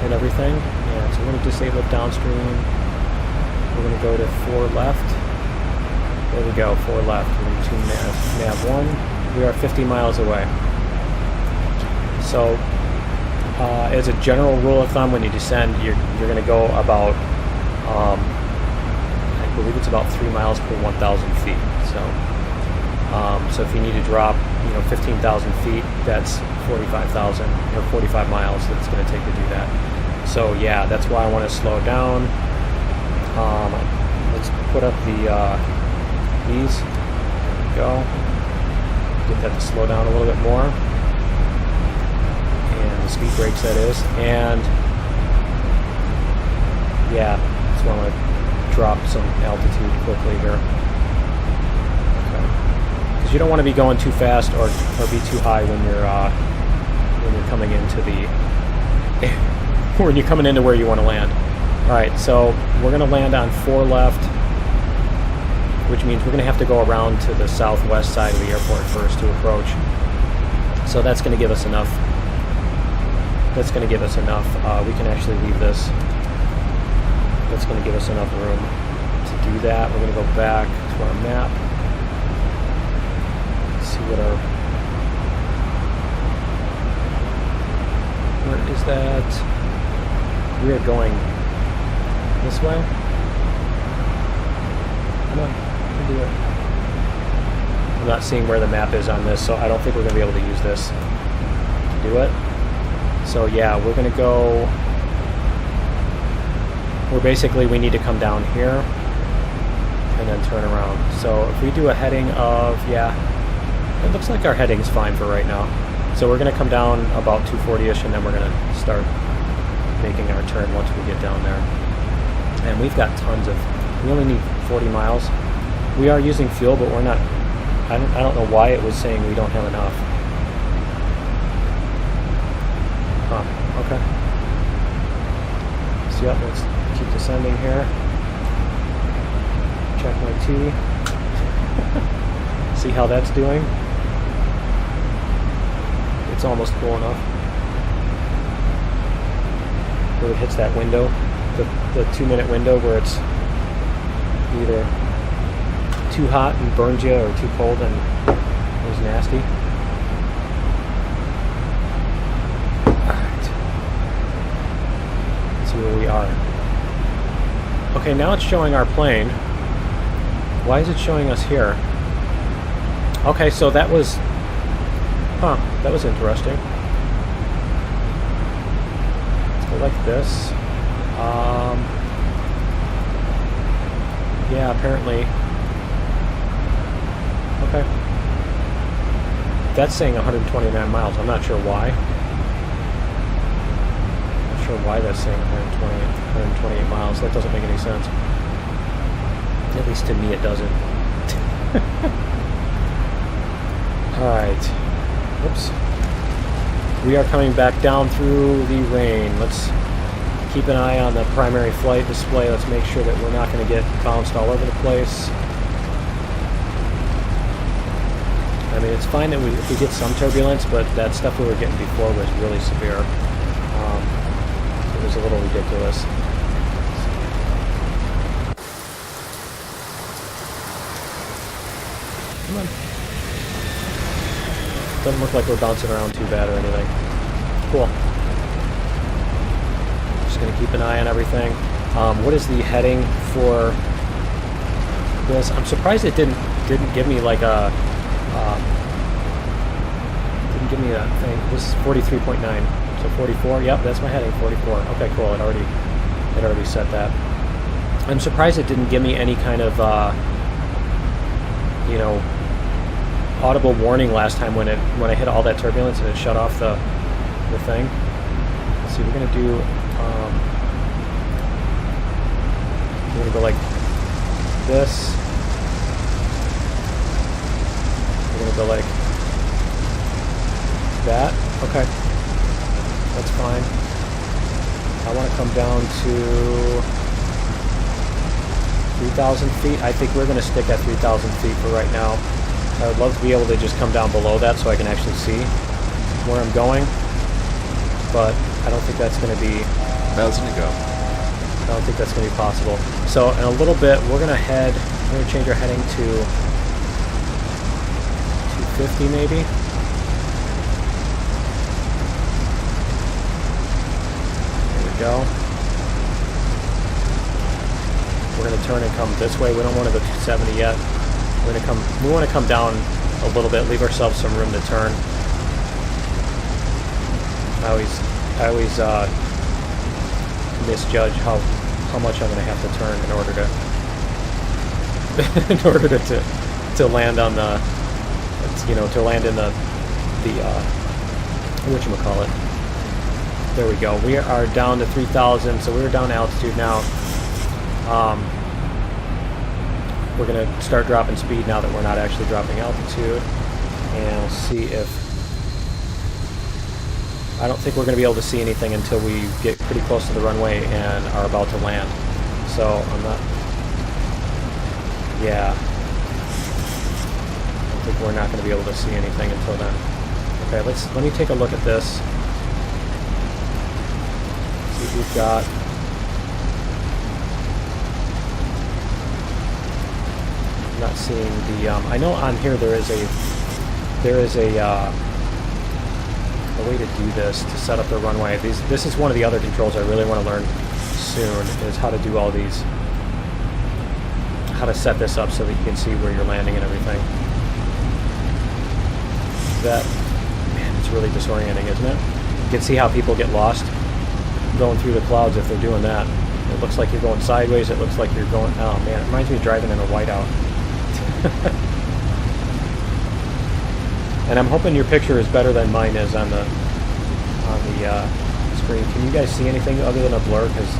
and everything. And so we're going to disable downstream. We're going to go to 4 left. There we go, 4 left. We're going to tune nav 1. We are 50 miles away. So, as a general rule of thumb, when you descend, you're going to go about, I believe it's about 3 miles per 1,000 feet. So if you need to drop, 15,000 feet, that's 45,000 or 45 miles that it's going to take to do that. So yeah, that's why I want to slow down. Let's put up the these. There we go. Get that to slow down a little bit more. And the speed brakes, that is. And yeah, just want to drop some altitude quickly here. Okay. Because you don't want to be going too fast or be too high when you're coming into the when you're coming into where you want to land. Alright, so we're going to land on 4 left, which means we're going to have to go around to the southwest side of the airport first to approach. So that's going to give us enough. That's going to give us enough. We can actually leave this that's going to give us enough room to do that. We're going to go back to our map. See what our... Where is that? We are going this way. Come on, we can do it. I'm not seeing where the map is on this, so I don't think we're going to be able to use this to do it. So yeah, we're going to go... we need to come down here and then turn around. So if we do a heading of, yeah, it looks like our heading's fine for right now. So we're going to come down about 240-ish, and then we're going to start making our turn once we get down there. And we've got tons of, we only need 40 miles. We are using fuel, but we're not, I don't know why it was saying we don't have enough. Huh, okay. So yeah, let's keep descending here. Check my T. See how that's doing. It's almost cool enough. Where it hits that window, the 2-minute window where it's either too hot and burns you or too cold and is nasty. Alright. Let's see where we are. Okay, now it's showing our plane. Why is it showing us here? Okay, so that was... Huh, that was interesting. Let's go like this. Yeah, apparently. Okay. That's saying 129 miles. I'm not sure why. Not sure why that's saying 128 miles. That doesn't make any sense. At least to me it doesn't. Alright. Whoops. We are coming back down through the rain. Let's keep an eye on the primary flight display. Let's make sure that we're not going to get bounced all over the place. I mean, it's fine that if we get some turbulence, but that stuff we were getting before was really severe. It was a little ridiculous. Come on. Doesn't look like we're bouncing around too bad or anything. Cool. Just going to keep an eye on everything. What is the heading for this? I'm surprised it didn't give me like a... didn't give me that thing. This is 43.9. So 44. Yep, that's my heading. 44. Okay, cool. It already set that. I'm surprised it didn't give me any kind of you know, audible warning last time when I hit all that turbulence and it shut off the thing. Let's see, we're gonna do we're gonna go like this. We're gonna go like that. Okay, that's fine. I want to come down to 3,000 feet. I think we're going to stick at 3,000 feet for right now. I would love to be able to just come down below that so I can actually see where I'm going, but I don't think that's going to be... 1,000 to go. I don't think that's going to be possible. So in a little bit, we're going to change our heading to 250 maybe. There we go. We're going to turn and come this way. We don't want to go 270 yet. We want to come down a little bit, leave ourselves some room to turn. I always misjudge how much I'm going to have to turn in order to land on the, you know, to land in the whatchamacallit. There we go. We are down to 3,000, so we're down altitude now. We're going to start dropping speed now that we're not actually dropping altitude. And we'll see if... I don't think we're going to be able to see anything until we get pretty close to the runway and are about to land. So, I'm not... Yeah. I think we're not going to be able to see anything until then. Okay, let me take a look at this. See what we've got. I'm not seeing the. I know on here there is a way to do this to set up the runway. This is one of the other controls I really want to learn soon, is how to do all these, how to set this up so that you can see where you're landing and everything. That, man, it's really disorienting, isn't it? You can see how people get lost going through the clouds if they're doing that. It looks like you're going sideways. It looks like you're going, oh man, it reminds me of driving in a whiteout. And I'm hoping your picture is better than mine is on the screen. Can you guys see anything other than a blur? Because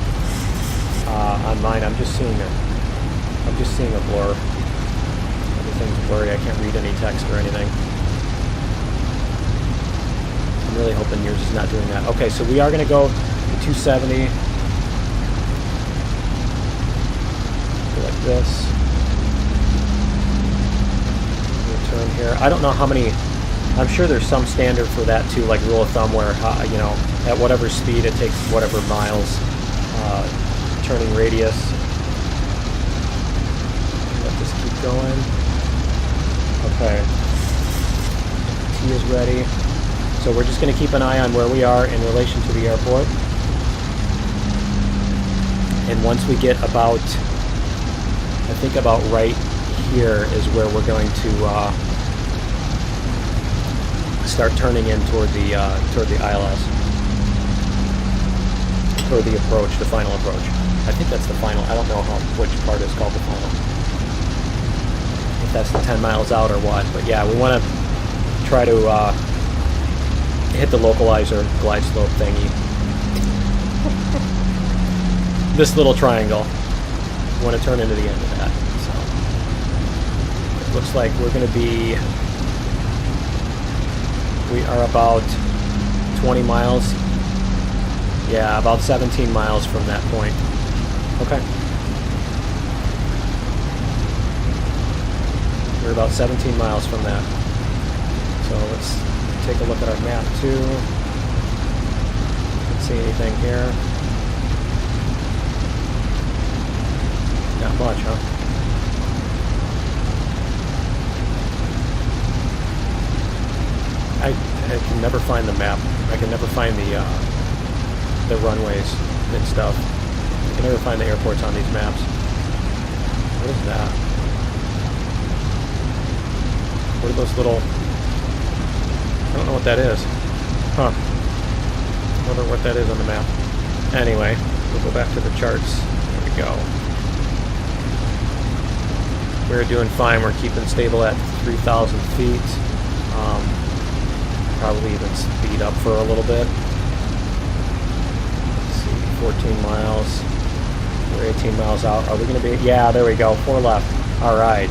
on mine, I'm just seeing a blur. Everything's blurry. I can't read any text or anything. I'm really hoping yours is not doing that. Okay, so we are going to go to 270. Go like this. We'll turn here. I don't know how many. I'm sure there's some standard for that too, like rule of thumb, where you know, at whatever speed it takes whatever miles turning radius. Let this keep going. Okay. T is ready. So we're just going to keep an eye on where we are in relation to the airport. And once we get about, I think about right here is where we're going to start turning in toward the ILS, or the approach, the final approach. I think that's the final. I don't know which part is called the final. If that's the 10 miles out or what. But yeah, we want to try to hit the localizer glide slope thingy. This little triangle. We want to turn into the end of that. So it looks like we're going to be. We are about 20 miles. Yeah, about 17 miles from that point. Okay. We're about 17 miles from that. So let's take a look at our map too. Can't see anything here. Not much, huh? I can never find the map. I can never find the runways and stuff. I can never find the airports on these maps. What is that? What are those little... I don't know what that is. Huh. I wonder what that is on the map. Anyway, we'll go back to the charts. There we go. We're doing fine. We're keeping stable at 3,000 feet. Probably even speed up for a little bit. Let's see, 14 miles. We're 18 miles out. Are we going to be... Yeah, there we go. 4 left. All right.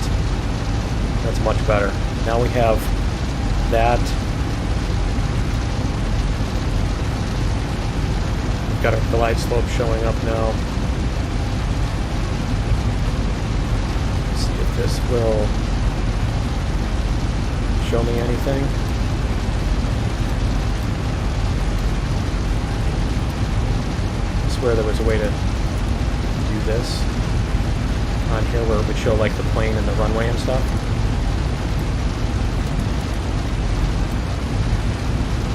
That's much better. Now we have that. We've got our glide slope showing up now. Let's see if this will show me anything. I swear there was a way to do this on here where it would show like the plane and the runway and stuff.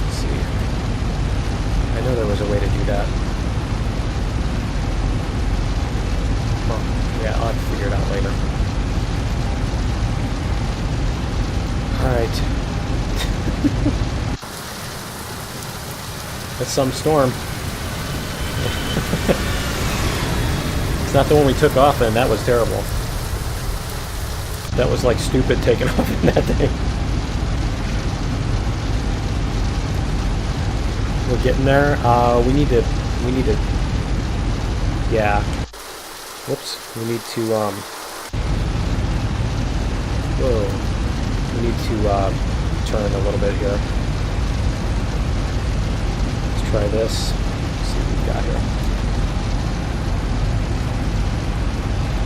Let's see. I know there was a way to do that. Well, yeah, I'll have to figure it out later. Alright. That's some storm. It's not the one we took off in. That was terrible. That was like stupid taking off in that thing. We're getting there. We need to, yeah. Whoops. We need to, whoa. We need to, turn a little bit here. Let's try this. Let's see what we've got here.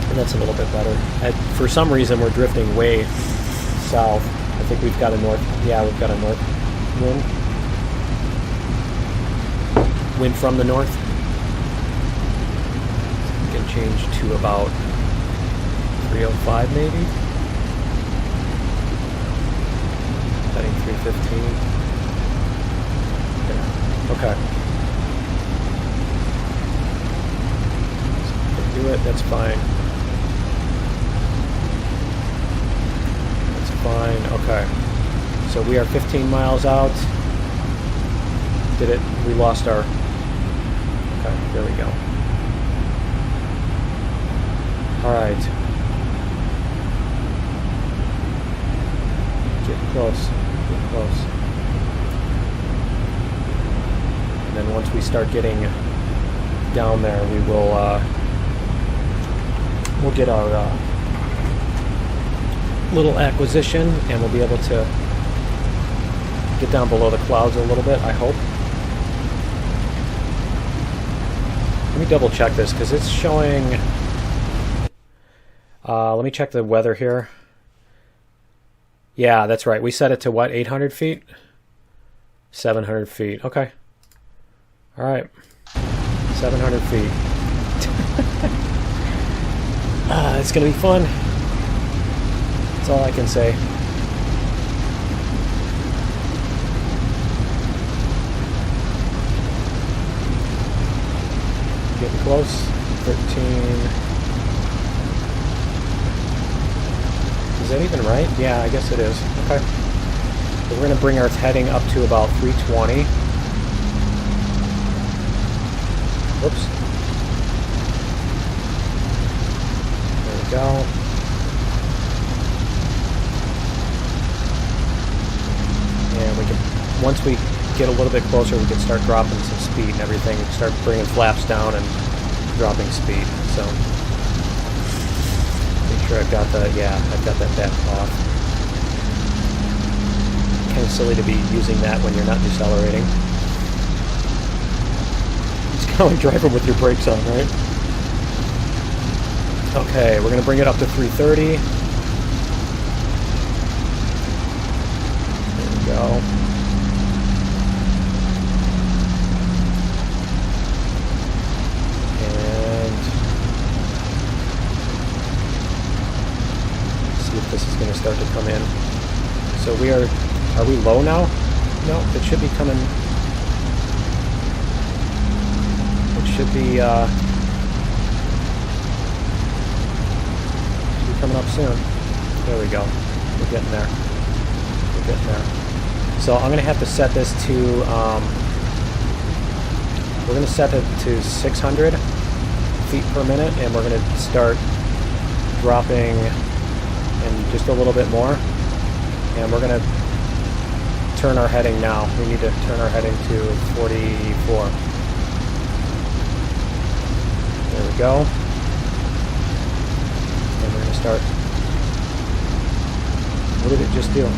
And that's a little bit better. For some reason, we're drifting way south. I think we've got a north. Yeah, we've got a north wind. Wind from the north. We can change to about 305 maybe. 115. Yeah. Okay. So do it, that's fine. That's fine, okay. So we are 15 miles out. Did it? We lost our... Okay, there we go. Alright. Get close. Get close. And then once we start getting down there, we will we'll get our little acquisition, and we'll be able to get down below the clouds a little bit, I hope. Let me double check this because it's showing... let me check the weather here. Yeah, that's right. We set it to what, 800 feet? 700 feet. Okay. All right. 700 feet. It's going to be fun. That's all I can say. Getting close. 13. Is that even right? Yeah, I guess it is. Okay. So we're going to bring our heading up to about 320. Whoops. There we go. And we can, once we get a little bit closer, we can start dropping some speed and everything. Start bringing flaps down and dropping speed. So make sure I've got the, yeah, I've got that back off. Kind of silly to be using that when you're not decelerating. It's kind of like driving with your brakes on, right? Okay, we're going to bring it up to 330. There we go. And see if this is going to start to come in. So we are we low now? No, it should be coming. It should be coming up soon. There we go. We're getting there. We're getting there. So I'm going to have to set this to, we're going to set it to 600 feet per minute, and we're going to start dropping in just a little bit more. And we're going to turn our heading now. We need to turn our heading to 44. There we go. And we're going to start. What did it just do?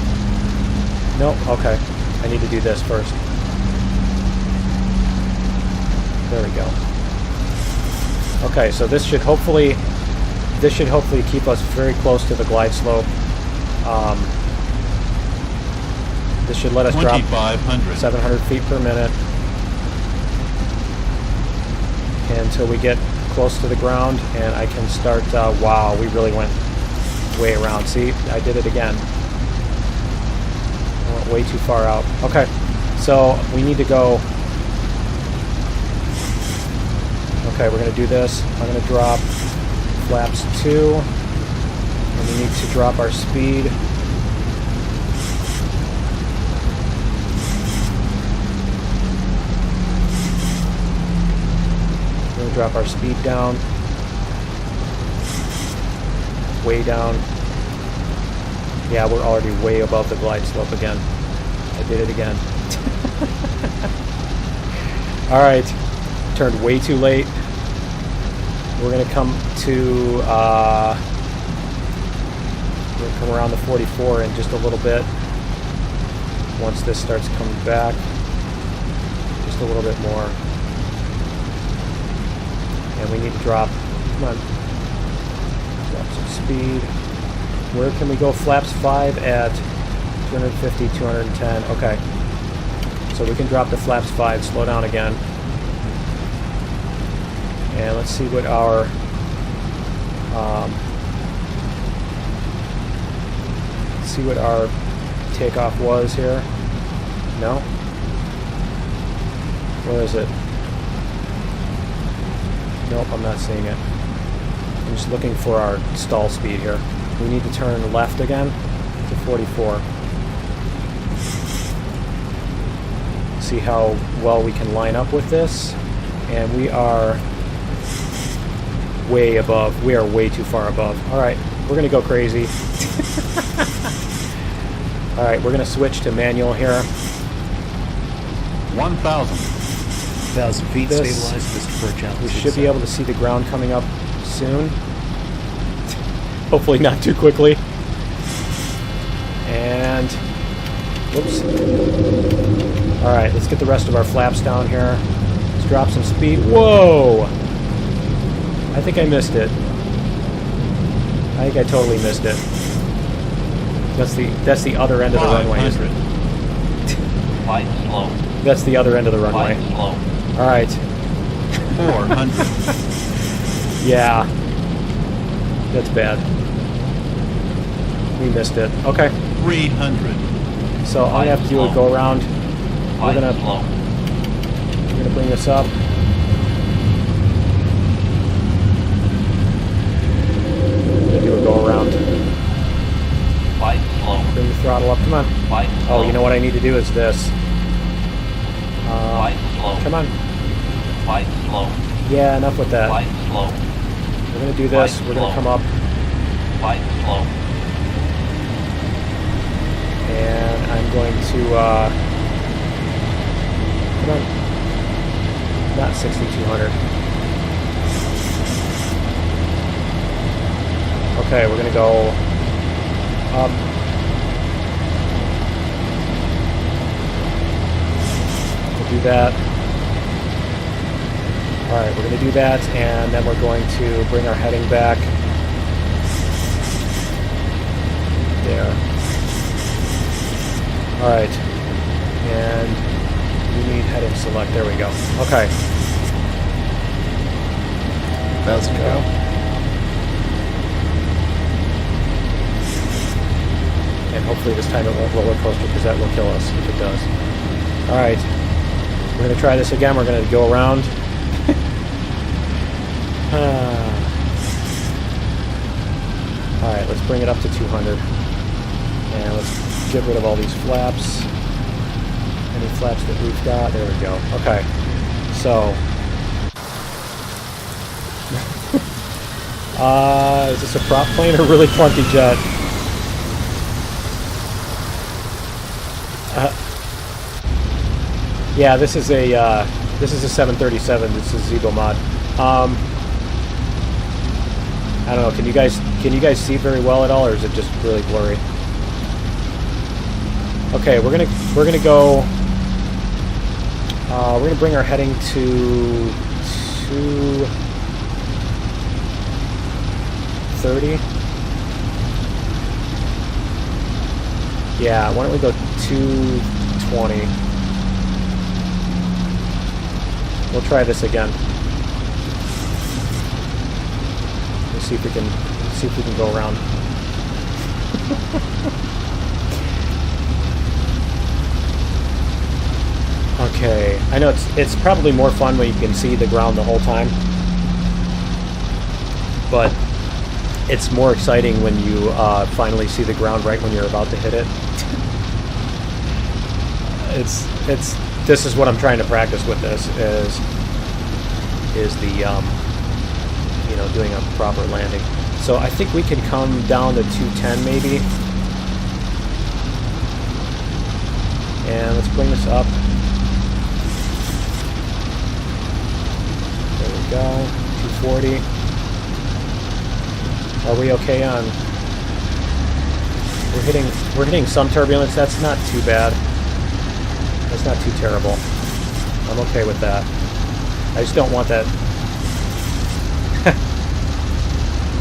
Nope, okay. I need to do this first. There we go. Okay, so this should hopefully keep us very close to the glide slope. This should let us drop 700 feet per minute until we get close to the ground, and I can start. Wow, we really went way around. See, I did it again. I went way too far out. Okay, so we need to go. Okay, we're going to do this. I'm going to drop flaps 2, and we need to drop our speed. Drop our speed down, way down. Yeah, we're already way above the glide slope again. I did it again. All right, turned way too late. We're gonna come to we're gonna come around the 44 in just a little bit. Once this starts coming back, just a little bit more. And we need to drop, come on, drop some speed. Where can we go? Flaps 5 at 250, 210. Okay. So we can drop the flaps 5, slow down again. And let's see what our, takeoff was here. No? Where is it? Nope, I'm not seeing it. I'm just looking for our stall speed here. We need to turn left again to 44. See how well we can line up with this. And we are way above. We are way too far above. Alright, we're going to go crazy. Alright, we're going to switch to manual here. 1,000. 1,000 feet stabilized, Mr. Burchell. We should be able to see the ground coming up soon. Hopefully not too quickly. And... whoops. Alright, let's get the rest of our flaps down here. Let's drop some speed. Whoa! I think I missed it. I think I totally missed it. That's the other end of the runway, isn't it? Flight slow. That's the other end of the runway. Flight slow. Alright. 400. Yeah. That's bad. We missed it. Okay. 300. So all I have to do is go around. We're gonna bring this up. We're gonna do a go around. Flight slow. Bring the throttle up. Come on. Flight slow. Oh, you know what I need to do is this. Flight slow. Come on. Flight slow. Yeah, enough with that. Flight slow. We're gonna do this. Flight We're gonna slow. come up, Flight slow. and I'm going to. Come on. Not 6,200. Okay, we're gonna go up. We'll do that. Alright, we're going to do that, and then we're going to bring our heading back. There. Alright. And we need heading select. There we go. Okay. 1,000 Go. And hopefully this time it won't roller coaster, because that will kill us if it does. Alright. We're going to try this again. We're going to go around. Alright, let's bring it up to 200. And let's get rid of all these flaps. Any flaps that we've got. There we go. Okay. So. Is this a prop plane or really clunky jet? Yeah, this is a 737. This is Zibo mod. I don't know. Can you guys see very well at all, or is it just really blurry? Okay, we're gonna go. We're gonna bring our heading to 230. Yeah, why don't we go 220? We'll try this again. We'll see if we can go around. Okay, I know it's probably more fun when you can see the ground the whole time, but it's more exciting when you finally see the ground right when you're about to hit it. This is what I'm trying to practice with this is the doing a proper landing. So I think we can come down to 210 maybe, and let's bring this up. There we go. 240. Are we okay on? We're hitting some turbulence. That's not too bad. That's not too terrible. I'm okay with that. I just don't want that.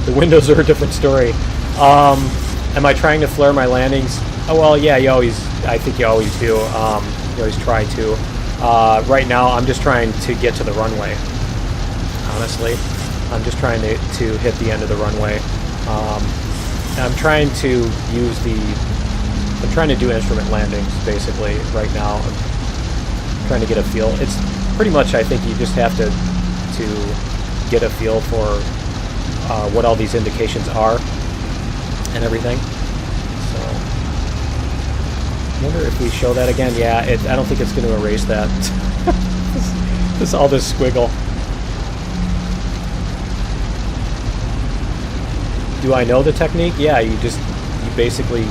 The windows are a different story. Am I trying to flare my landings? Oh well, yeah. I think you always do. You always try to. Right now, I'm just trying to get to the runway. Honestly, I'm just trying to hit the end of the runway. I'm trying to use the I'm trying to do instrument landings basically right now. I'm trying to get a feel. It's pretty much, I think you just have to get a feel for what all these indications are and everything. So I wonder if we show that again. Yeah, I don't think it's going to erase that. All this squiggle. Do I know the technique? Yeah, you basically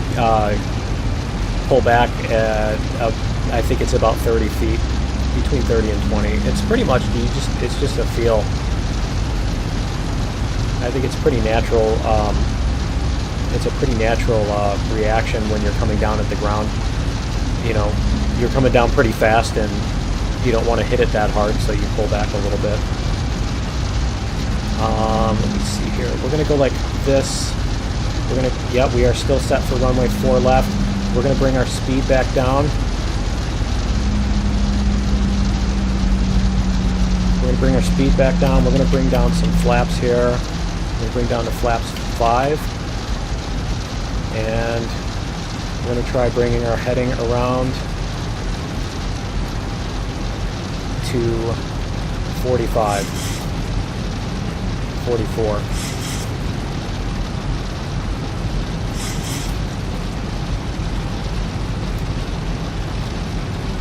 pull back at I think it's about 30 feet, between 30 and 20. It's pretty much it's just a feel. I think it's pretty natural. It's a pretty natural reaction when you're coming down at the ground. You know, you're coming down pretty fast and you don't want to hit it that hard, so you pull back a little bit. Let me see here. We're going to go like this. Yep, we are still set for runway 4 left. We're going to bring our speed back down. We're going to bring our speed back down. We're going to bring down some flaps here. We're going to bring down to flaps 5. And we're going to try bringing our heading around to 45, 44.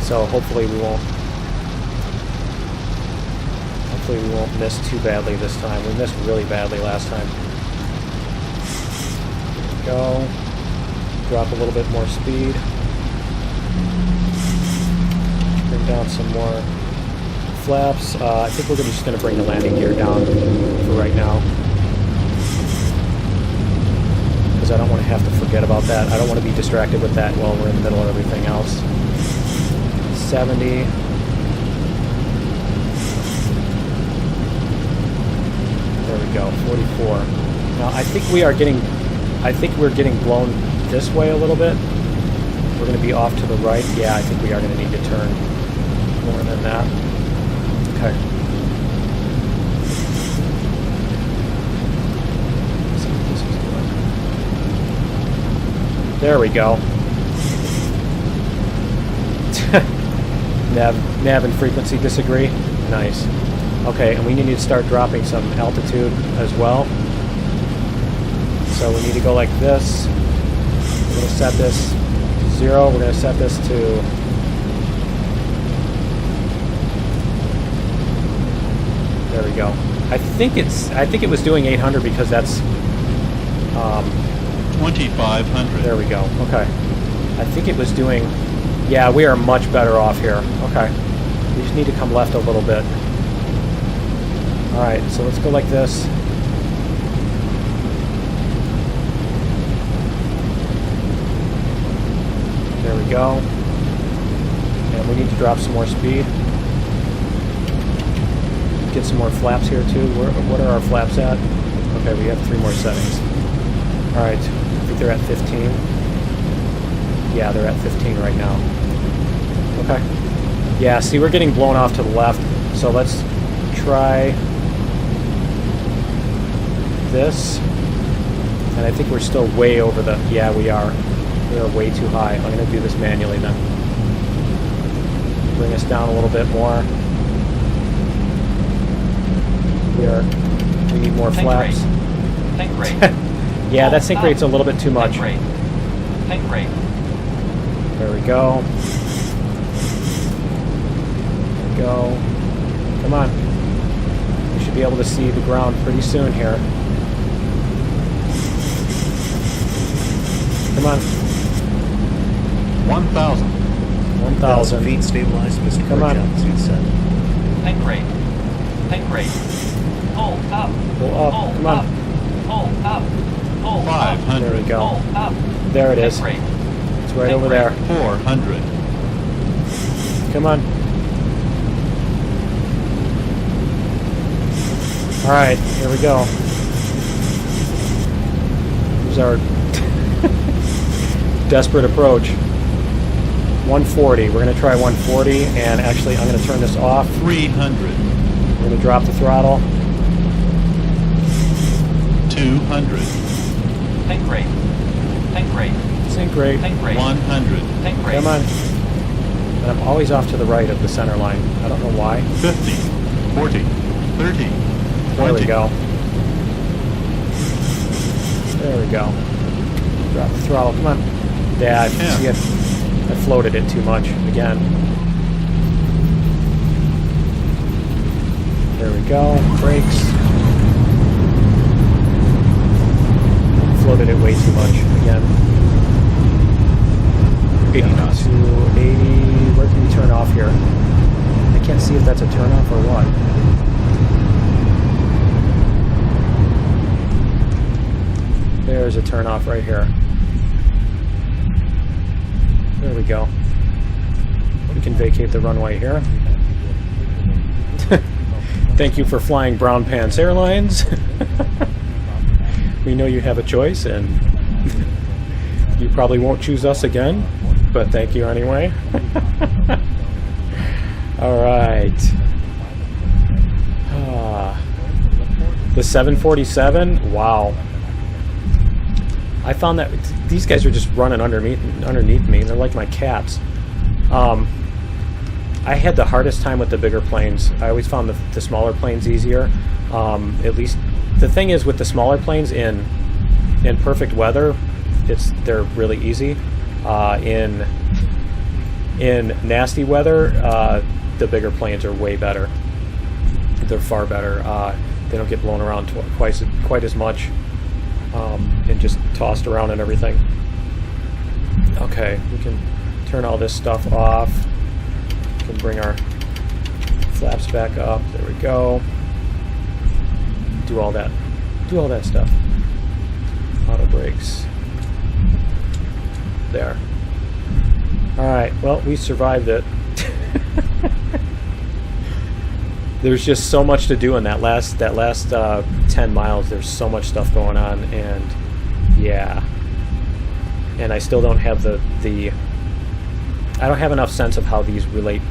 So hopefully we won't miss too badly this time. We missed really badly last time. There we go. Drop a little bit more speed. Bring down some more flaps. I think we're just going to bring the landing gear down for right now, because I don't want to have to forget about that. I don't want to be distracted with that while we're in the middle of everything else. 70. There we go. 44. Now I think we're getting blown this way a little bit. We're going to be off to the right. Yeah, I think we are going to need to turn more than that. Okay. Let's see what this is doing. There we go. Nav and frequency disagree. Nice. Okay, and we need to start dropping some altitude as well. So we need to go like this. We're going to set this to 0. We're going to set this to there we go. I think it was doing 800 because that's 2,500. There we go. Okay. I think it was doing. Yeah, we are much better off here. Okay. We just need to come left a little bit. Alright, so let's go like this. There we go. And we need to drop some more speed. Get some more flaps here too. What are our flaps at? Okay, we have 3 more settings. Alright, I think they're at 15. Yeah, they're at 15 right now. Okay. Yeah, see, we're getting blown off to the left. So let's try this. And I think we're still way over the... Yeah, we are. We are way too high. I'm going to do this manually then. Bring us down a little bit more. We need more flaps. Sink rate. Yeah, that sink rate's a little bit too much. Sink rate. There we go. There we go. Come on. We should be able to see the ground pretty soon here. Come on. 1,000. 1,000 feet stabilized, Mr. Come on. Altitude set. Sink rate. Pull up. Pull up. Pull Come up. on. Pull up. Pull up. 500. There we go. Pull up. There it is. Sink rate. It's right over there. 400. Come on. Alright, here we go. Here's our desperate approach. 140. We're going to try 140, and actually I'm going to turn this off. 300. We're going to drop the throttle. 200. Sink rate. Sink rate. Tank rate. 100. Tank rate. Come on. And I'm always off to the right of the center line. I don't know why. 50. 40. 30. 20. There we go. There we go. Drop the throttle. Come on. Yeah, see, I floated it too much again. There we go. Brakes. Floated it way too much again. 80 knots. To 80. Where can we turn off here? I can't see if that's a turn off or what. There's a turn off right here. There we go. We can vacate the runway here. Thank you for flying Brown Pants Airlines. We know you have a choice, and you probably won't choose us again, but thank you anyway. All right. The 747, wow. I found that these guys are just running underneath me. They're like my cats. I had the hardest time with the bigger planes. I always found the smaller planes easier. At least the thing is with the smaller planes in perfect weather, they're really easy. In nasty weather, the bigger planes are way better. They're far better. They don't get blown around quite as much. And just tossed around and everything. Okay, we can turn all this stuff off. We can bring our flaps back up. There we go. Do all that stuff. Auto brakes. There. All right. Well, we survived it. There's just so much to do in that last 10 miles. There's so much stuff going on, and yeah. And I still don't have I don't have enough sense of how these relate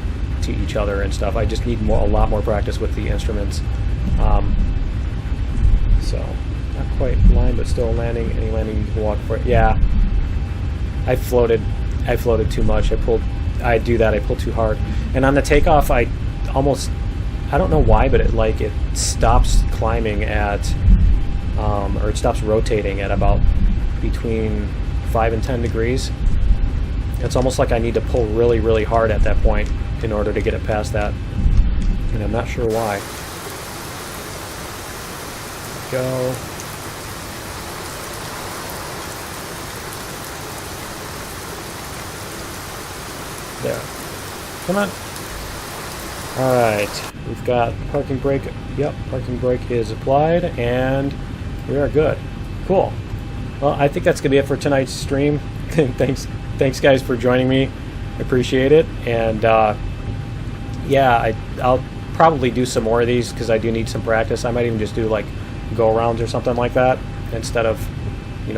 to each other and stuff. I just need a lot more practice with the instruments. So not quite line, but still landing. Any landing you can walk for it. Yeah. I floated too much. I do that. I pull too hard. And on the takeoff, I don't know why, but it stops climbing at, or it stops rotating at about between 5 and 10 degrees. It's almost like I need to pull really, really hard at that point in order to get it past that. And I'm not sure why. Go. There. Come on. Alright, we've got parking brake. Yep, parking brake is applied, and we are good. Cool. Well, I think that's going to be it for tonight's stream. Thanks guys for joining me. I appreciate it. And yeah, I'll probably do some more of these because I do need some practice. I might even just do like go-arounds or something like that instead of,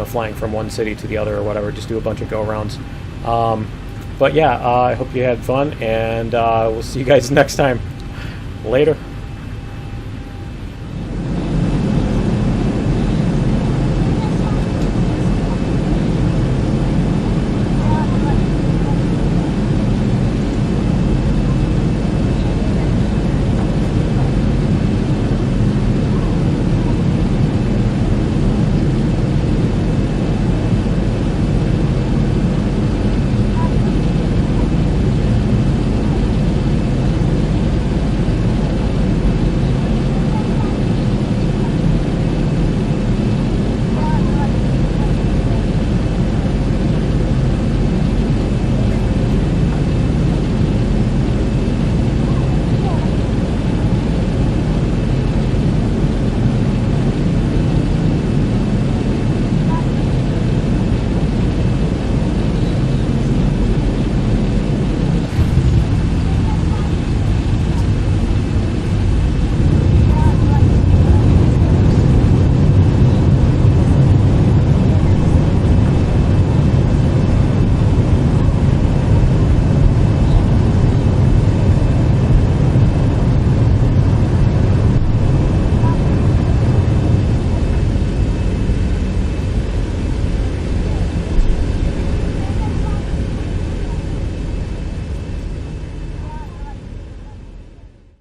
flying from one city to the other or whatever. Just do a bunch of go-arounds. But yeah, I hope you had fun, and we'll see you guys next time. Later.